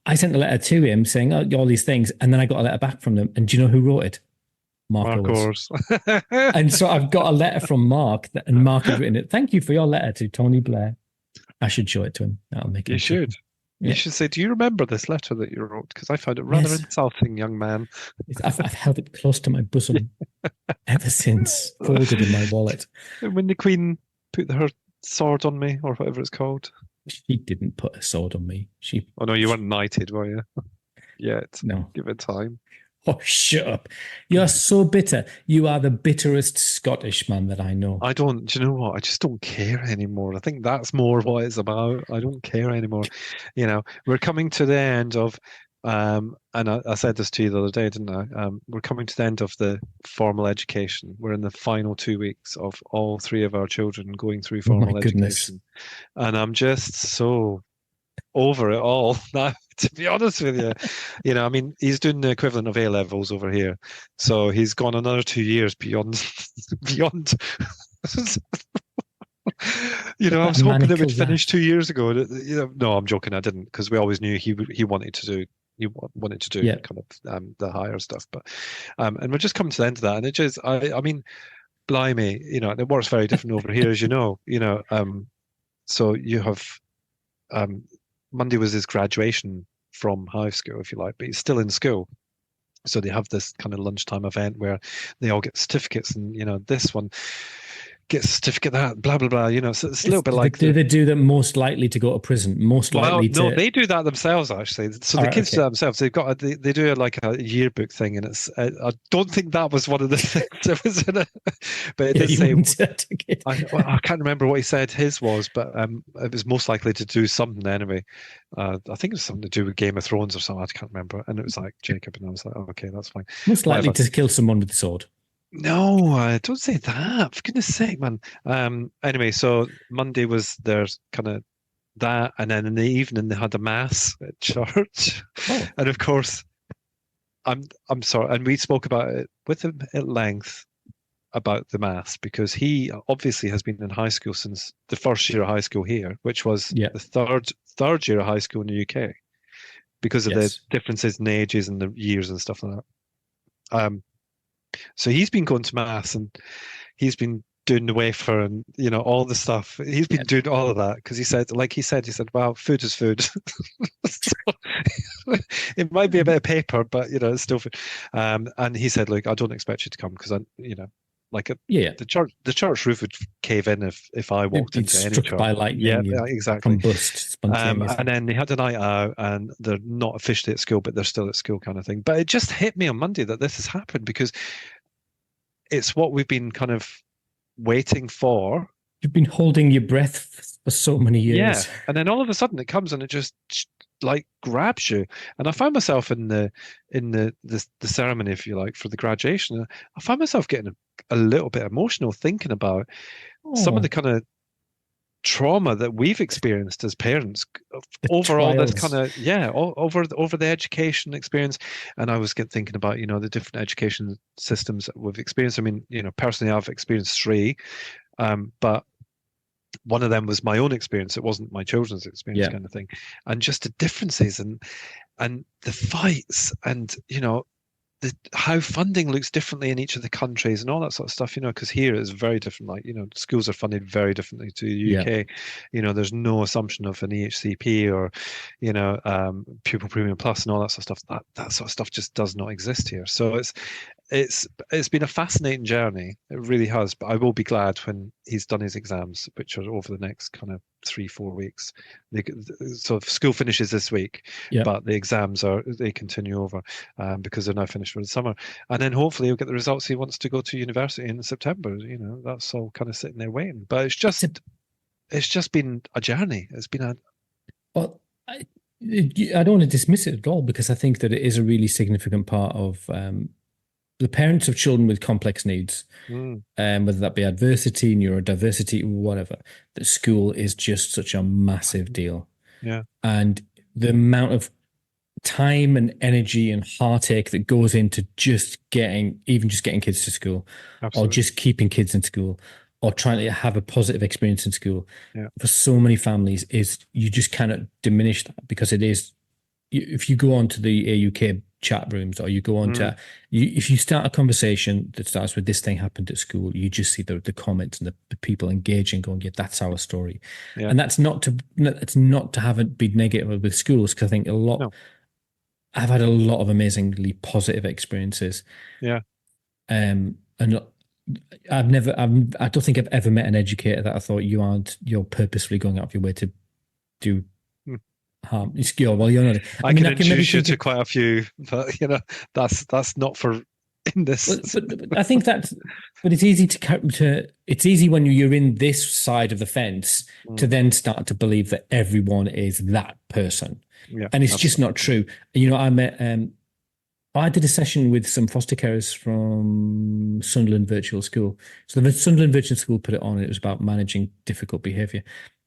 Speaker 2: I sent a letter to him saying all these things, and then I got a letter back from them. And do you know who wrote it? Mark Orrs. And so I've got a letter from Mark, and Mark had written it. "Thank you for your letter to Tony Blair." I should show it to him. That'll make it.
Speaker 1: You should. Yeah. You should say, "Do you remember this letter that you wrote? Because I found it rather insulting, young man."
Speaker 2: I've held it close to my bosom ever since, folded in my wallet.
Speaker 1: When the Queen put her sword on me, or whatever it's called.
Speaker 2: She didn't put a sword on me.
Speaker 1: Oh no, you weren't knighted, were you? Yet.
Speaker 2: No.
Speaker 1: Give it time.
Speaker 2: Oh, shut up. You're so bitter. You are the bitterest Scottish man that I know.
Speaker 1: Do you know what? I just don't care anymore. I think that's more what it's about. I don't care anymore. You know, we're coming to the end of, and I said this to you the other day, didn't I? We're coming to the end of the formal education. We're in the final 2 weeks of all three of our children going through formal education. And I'm just so over it all now, to be honest with you. You know, I mean, he's doing the equivalent of A levels over here, so he's gone another 2 years beyond. You know, I was hoping it would finish 2 years ago. You know, no, I'm joking. I didn't, because we always knew he wanted to do. Kind of the higher stuff, but and we're just coming to the end of that, and it just, I mean, blimey, you know, it works very different over here, as you know. So you have Monday was his graduation from high school, if you like, but he's still in school. So they have this kind of lunchtime event where they all get certificates, and, you know, this one gets a certificate, that, blah, blah, blah, you know, so it's a little bit like...
Speaker 2: Do they do that most likely to go to prison? No,
Speaker 1: they do that themselves, actually. So the kids do that themselves. They've got they do like a yearbook thing, and it's... I don't think that was one of the things that was in it, but it did say... I can't remember what he said his was, but it was most likely to do something anyway. I think it was something to do with Game of Thrones or something, I can't remember. And it was like Jacob, and I was like, oh, okay, that's fine.
Speaker 2: Most likely to kill someone with the sword.
Speaker 1: No, don't say that. For goodness sake, man. Anyway, so Monday was there's kind of that, and then in the evening they had a mass at church,
Speaker 2: Oh,
Speaker 1: and of course, I'm sorry, and we spoke about it with him at length about the maths because he obviously has been in high school since the first year of high school here, which was
Speaker 2: yeah,
Speaker 1: the third year of high school in the UK because of the
Speaker 2: yes.
Speaker 1: differences in ages and the years and stuff like that. So he's been going to maths and he's been doing the wafer and all the stuff. He's been
Speaker 2: Yeah.
Speaker 1: doing all of that because he said, well, food is food. So, it might be a bit of paper, but it's still food. And he said, look, I don't expect you to come because like
Speaker 2: Yeah.
Speaker 1: the church roof would cave in if I
Speaker 2: It'd
Speaker 1: walked
Speaker 2: be
Speaker 1: into any
Speaker 2: struck
Speaker 1: church.
Speaker 2: by
Speaker 1: Yeah,
Speaker 2: lightning, you
Speaker 1: exactly.
Speaker 2: combust
Speaker 1: And
Speaker 2: spontaneously.
Speaker 1: then they had a night out, and they're not officially at school, but they're still at school, kind of thing. But it just hit me on Monday that this has happened because it's what we've been kind of waiting for.
Speaker 2: You've been holding your breath for so many
Speaker 1: Yeah.
Speaker 2: years.
Speaker 1: And then all of a sudden it comes and it just like grabs you. And I found myself in the ceremony, if you like, for the graduation. I found myself getting a little bit emotional thinking about some of the
Speaker 2: Oh,
Speaker 1: kind of trauma that we've experienced as parents
Speaker 2: the
Speaker 1: over all this kind
Speaker 2: trials.
Speaker 1: of over the education experience. And I was thinking about the different education systems that we've experienced. I mean, personally I've experienced three, but one of them was my own experience. It wasn't my children's experience,
Speaker 2: Yeah.
Speaker 1: kind of thing. And just the differences and the fights and how funding looks differently in each of the countries and all that sort of stuff, because here it's very different. Like, schools are funded very differently to the
Speaker 2: Yeah.
Speaker 1: UK. There's no assumption of an EHCP or, pupil premium plus and all that sort of stuff. That sort of stuff just does not exist here. So it's been a fascinating journey. It really has. But I will be glad when he's done his exams, which are over the next kind of 3-4 weeks. So school finishes this week,
Speaker 2: Yeah.
Speaker 1: but the exams they continue over because they're now finished for the summer. And then hopefully he'll get the results he wants to go to university in September. That's all kind of sitting there waiting. But
Speaker 2: It's a
Speaker 1: it's just been a journey. It's been a
Speaker 2: well, I don't want to dismiss it at all because I think that it is a really significant part of the parents of children with complex needs,
Speaker 1: mm,
Speaker 2: whether that be adversity, neurodiversity, whatever. That school is just such a massive deal,
Speaker 1: yeah,
Speaker 2: and the amount of time and energy and heartache that goes into just getting kids to school, or
Speaker 1: absolutely.
Speaker 2: just keeping kids in school, or trying to have a positive experience in school
Speaker 1: Yeah,
Speaker 2: for so many families is you just cannot diminish that because it is. If you go onto the AUK chat rooms or you go on
Speaker 1: mm,
Speaker 2: to if you start a conversation that starts with this thing happened at school, you just see the comments and the people engaging, going, yeah, that's our story.
Speaker 1: yeah,
Speaker 2: And that's not to have it be negative with schools, because I think
Speaker 1: no,
Speaker 2: I've had a lot of amazingly positive experiences.
Speaker 1: yeah.
Speaker 2: And I don't think I've ever met an educator that I thought you're purposefully going out of your way to do
Speaker 1: Mm.
Speaker 2: harm. Well, you're not. I
Speaker 1: I
Speaker 2: mean,
Speaker 1: can
Speaker 2: I can maybe
Speaker 1: introduce you
Speaker 2: think
Speaker 1: to
Speaker 2: of,
Speaker 1: quite a few, but that's not for in this.
Speaker 2: but I think but it's easy it's easy when you're in this side of the fence to
Speaker 1: Mm,
Speaker 2: then start to believe that everyone is that person.
Speaker 1: yeah,
Speaker 2: And it's just
Speaker 1: absolutely.
Speaker 2: not true. I did a session with some foster carers from Sunderland Virtual School. So the Sunderland Virtual School put it on. It was about managing difficult behaviour,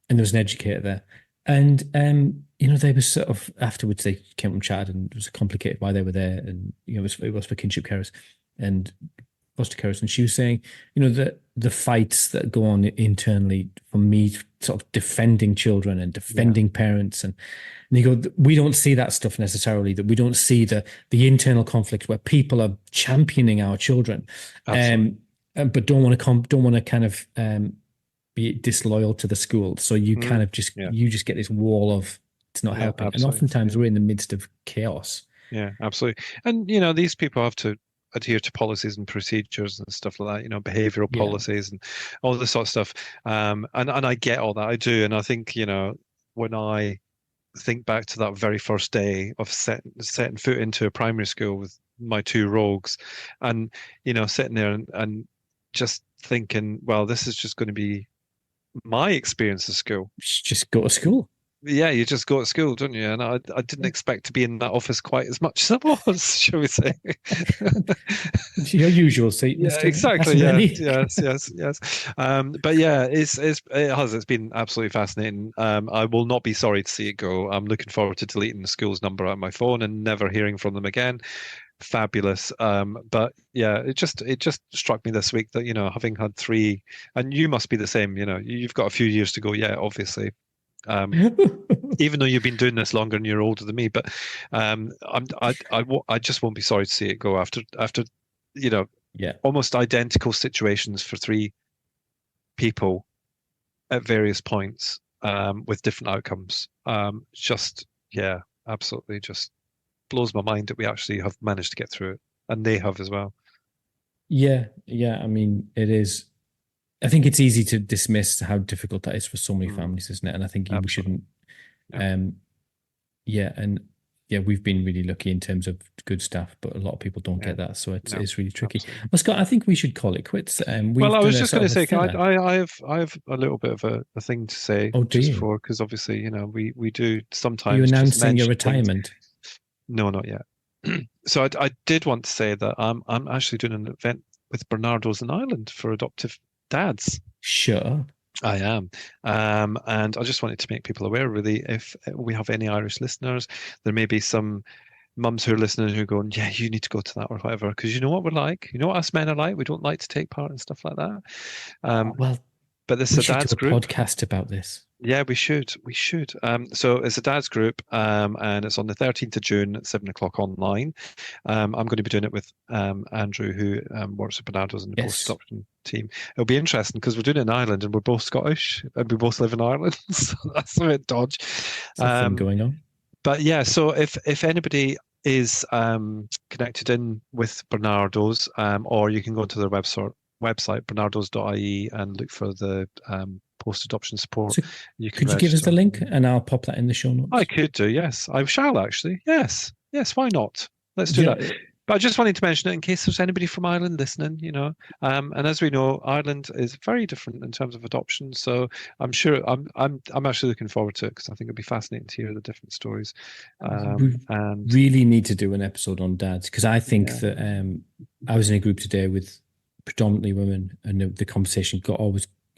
Speaker 2: and there was an educator there. And they were sort of afterwards they came and chatted, and it was complicated why they were there, and it was for kinship carers and foster carers, and she was saying, the fights that go on internally for me, sort of defending children and
Speaker 1: Yeah,
Speaker 2: defending parents, and you go, we don't see that stuff necessarily. That we don't see the internal conflict where people are championing our children,
Speaker 1: absolutely.
Speaker 2: but don't want to kind of be disloyal to the school. So you kind
Speaker 1: Mm,
Speaker 2: of just
Speaker 1: yeah,
Speaker 2: you just get this wall of it's not
Speaker 1: yeah,
Speaker 2: helping, and
Speaker 1: absolutely.
Speaker 2: oftentimes
Speaker 1: Yeah,
Speaker 2: we're in the midst of chaos.
Speaker 1: yeah, absolutely. And these people have to adhere to policies and procedures and stuff like that. Behavioral
Speaker 2: Yeah,
Speaker 1: policies and all this sort of stuff. And I get all that. I do, and I think when I think back to that very first day of setting foot into a primary school with my two rogues, and sitting there and just thinking, well, this is just going to be my experience of school.
Speaker 2: just go to school.
Speaker 1: yeah, you just go to school, don't you? And I didn't expect to be in that office quite as much as I was, shall we say?
Speaker 2: It's your usual seat,
Speaker 1: Yeah,
Speaker 2: Mr.
Speaker 1: exactly. Yeah,
Speaker 2: Cassavetti.
Speaker 1: yes. But yeah, it's been absolutely fascinating. I will not be sorry to see it go. I'm looking forward to deleting the school's number out of my phone and never hearing from them again. Fabulous. But yeah, it just struck me this week that, having had three, and you must be the same, you've got a few years to go, yeah, obviously. Um, even though you've been doing this longer and you're older than me, but I just won't be sorry to see it go after you know
Speaker 2: Yeah.
Speaker 1: almost identical situations for three people at various points, with different outcomes. Just yeah, absolutely, just blows my mind that we actually have managed to get through it, and they have as well.
Speaker 2: Yeah, yeah. I mean, it is. I think it's easy to dismiss how difficult that is for so many
Speaker 1: Mm,
Speaker 2: families, isn't it? And I think we
Speaker 1: absolutely.
Speaker 2: shouldn't.
Speaker 1: Yeah.
Speaker 2: Um, yeah, and yeah, we've been really lucky in terms of good staff, but a lot of people don't
Speaker 1: Yeah.
Speaker 2: get that, so
Speaker 1: No,
Speaker 2: it's really tricky.
Speaker 1: absolutely.
Speaker 2: Well, Scott, I think we should call it quits.
Speaker 1: Well,
Speaker 2: We've
Speaker 1: I
Speaker 2: done
Speaker 1: was
Speaker 2: a
Speaker 1: just
Speaker 2: sort
Speaker 1: going to
Speaker 2: of a
Speaker 1: say,
Speaker 2: filler.
Speaker 1: I have a little bit of a thing to say
Speaker 2: Oh, do
Speaker 1: just
Speaker 2: you?
Speaker 1: for, because obviously, we do
Speaker 2: Are you
Speaker 1: sometimes just
Speaker 2: announcing your
Speaker 1: mention things.
Speaker 2: retirement?
Speaker 1: No, not yet. So I did want to say that I'm actually doing an event with Barnardos in Ireland for adoptive dads.
Speaker 2: Sure.
Speaker 1: I am. And I just wanted to make people aware, really, if we have any Irish listeners, there may be some mums who are listening who are going, yeah, you need to go to that or whatever, because you know what we're like. You know what us men are like. We don't like to take part in stuff like that.
Speaker 2: Oh,
Speaker 1: Um,
Speaker 2: well,
Speaker 1: but this is
Speaker 2: we
Speaker 1: a
Speaker 2: should do
Speaker 1: dad's
Speaker 2: a
Speaker 1: group.
Speaker 2: podcast about this.
Speaker 1: Yeah, we should. We should. So it's a dad's group, and it's on the 13th of June at 7 o'clock online. I'm going to be doing it with Andrew, who works at Barnardo's in the
Speaker 2: Yes,
Speaker 1: post-adoption team. It'll be interesting because we're doing it in Ireland and we're both Scottish and we both live in Ireland. So that's a bit dodge.
Speaker 2: it's a thing
Speaker 1: Um,
Speaker 2: going on.
Speaker 1: but yeah, so if anybody is connected in with Barnardo's, or you can go to their website bernardos.ie and look for the post-adoption support.
Speaker 2: So,
Speaker 1: You can
Speaker 2: could you give us the
Speaker 1: register.
Speaker 2: link, and I'll pop that in the show
Speaker 1: I
Speaker 2: notes?
Speaker 1: could do, yes. I shall actually. Yes. Yes, why not? Let's do
Speaker 2: Do you
Speaker 1: that.
Speaker 2: know,
Speaker 1: But I just wanted to mention it in case there's anybody from Ireland listening, And as we know, Ireland is very different in terms of adoption. So I'm sure I'm actually looking forward to it because I think it'd be fascinating to hear the different stories.
Speaker 2: we
Speaker 1: And
Speaker 2: really need to do an episode on dads because I think
Speaker 1: yeah,
Speaker 2: that I was in a group today with predominantly women, and the conversation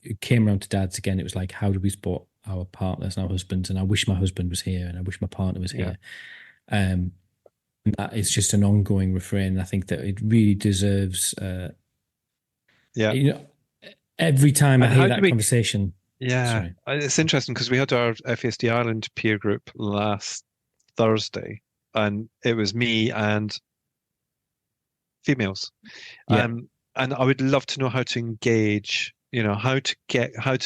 Speaker 2: it came around to dads again. It was like, how do we support our partners and our husbands? And I wish my husband was here, and I wish my partner was
Speaker 1: yeah,
Speaker 2: here. And that is just an ongoing refrain. I think that it really deserves,
Speaker 1: yeah.
Speaker 2: you know, every time I
Speaker 1: And
Speaker 2: hear
Speaker 1: how do
Speaker 2: that
Speaker 1: we?
Speaker 2: conversation.
Speaker 1: Yeah,
Speaker 2: Sorry.
Speaker 1: it's interesting because we had our FASD Ireland peer group last Thursday, and it was me and females.
Speaker 2: Yeah.
Speaker 1: And I would love to know how to engage, how to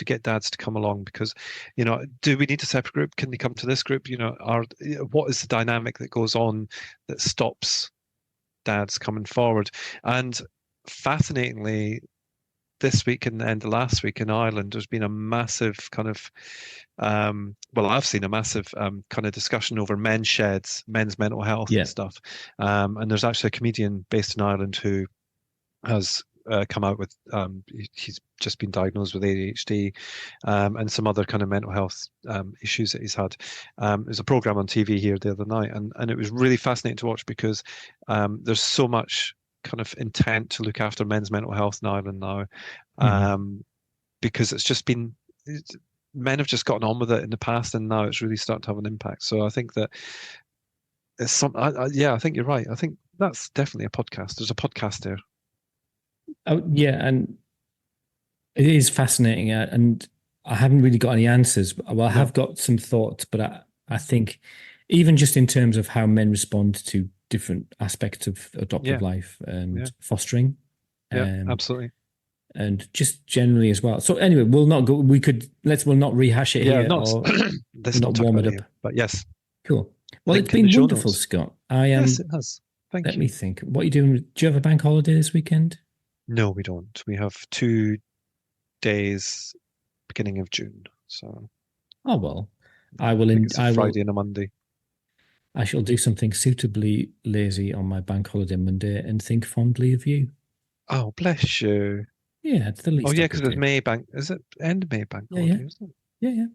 Speaker 1: get dads to come along because, do we need a separate group? Can they come to this group? What is the dynamic that goes on that stops dads coming forward? And fascinatingly, this week and the last week in Ireland, there's been a massive kind of, well, I've seen a massive kind of discussion over men's sheds, men's mental health
Speaker 2: Yeah.
Speaker 1: and stuff. And there's actually a comedian based in Ireland who has come out with, he's just been diagnosed with ADHD, and some other kind of mental health issues that he's had. There's a program on TV here the other night, and it was really fascinating to watch because there's so much kind of intent to look after men's mental health in Ireland now,
Speaker 2: Mhm.
Speaker 1: because men have just gotten on with it in the past, and now it's really starting to have an impact. So I think that it's yeah, I think you're right. I think that's definitely a podcast. There's a podcast there.
Speaker 2: Oh, yeah, and it is fascinating, and I haven't really got any answers. Well, I
Speaker 1: No,
Speaker 2: have got some thoughts, but I think even just in terms of how men respond to different aspects of adoptive
Speaker 1: yeah,
Speaker 2: life
Speaker 1: yeah,
Speaker 2: and fostering,
Speaker 1: yeah,
Speaker 2: um,
Speaker 1: absolutely.
Speaker 2: and just generally as well. So anyway, we'll not go. We'll not rehash it
Speaker 1: Yeah,
Speaker 2: here,
Speaker 1: not
Speaker 2: or
Speaker 1: let's
Speaker 2: we'll not
Speaker 1: not talk
Speaker 2: warm
Speaker 1: about
Speaker 2: it
Speaker 1: it
Speaker 2: up.
Speaker 1: here, but yes,
Speaker 2: Cool. Well, it's
Speaker 1: link in the
Speaker 2: been
Speaker 1: show
Speaker 2: wonderful,
Speaker 1: notes.
Speaker 2: Scott. I
Speaker 1: Yes,
Speaker 2: am.
Speaker 1: it has. Thank
Speaker 2: Let me
Speaker 1: you.
Speaker 2: think. What are you doing? Do you have a bank holiday this weekend?
Speaker 1: No, we don't. We have 2 days beginning of June, so
Speaker 2: Oh well,
Speaker 1: yeah,
Speaker 2: I will.
Speaker 1: I think it's a
Speaker 2: I
Speaker 1: Friday
Speaker 2: will.
Speaker 1: and a Monday.
Speaker 2: I shall do something suitably lazy on my bank holiday Monday and think fondly of you.
Speaker 1: Oh, bless you.
Speaker 2: Yeah, it's the
Speaker 1: Oh
Speaker 2: least
Speaker 1: yeah,
Speaker 2: I
Speaker 1: because
Speaker 2: could
Speaker 1: there's
Speaker 2: do.
Speaker 1: May bank. Is it end May bank
Speaker 2: Yeah, yeah,
Speaker 1: holiday, isn't it?
Speaker 2: yeah, yeah.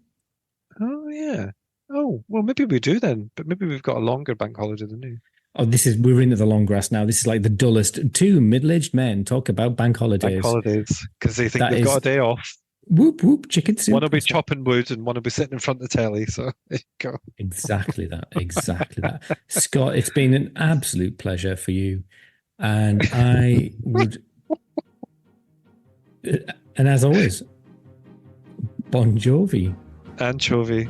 Speaker 1: Oh yeah. Oh, well, maybe we do then, but maybe we've got a longer bank holiday than you.
Speaker 2: Oh, we're into the long grass now. This is like the dullest. Two middle-aged men talk about bank
Speaker 1: Bank
Speaker 2: holidays.
Speaker 1: holidays, because they think
Speaker 2: That
Speaker 1: they've got
Speaker 2: is
Speaker 1: a day off.
Speaker 2: whoop whoop chicken soup.
Speaker 1: One will be chopping wood and one will be sitting in front of the telly. So there you go.
Speaker 2: Exactly that. Exactly that. Scott, it's been an absolute pleasure for you. And I would, and as always, Bon Jovi.
Speaker 1: Anchovy.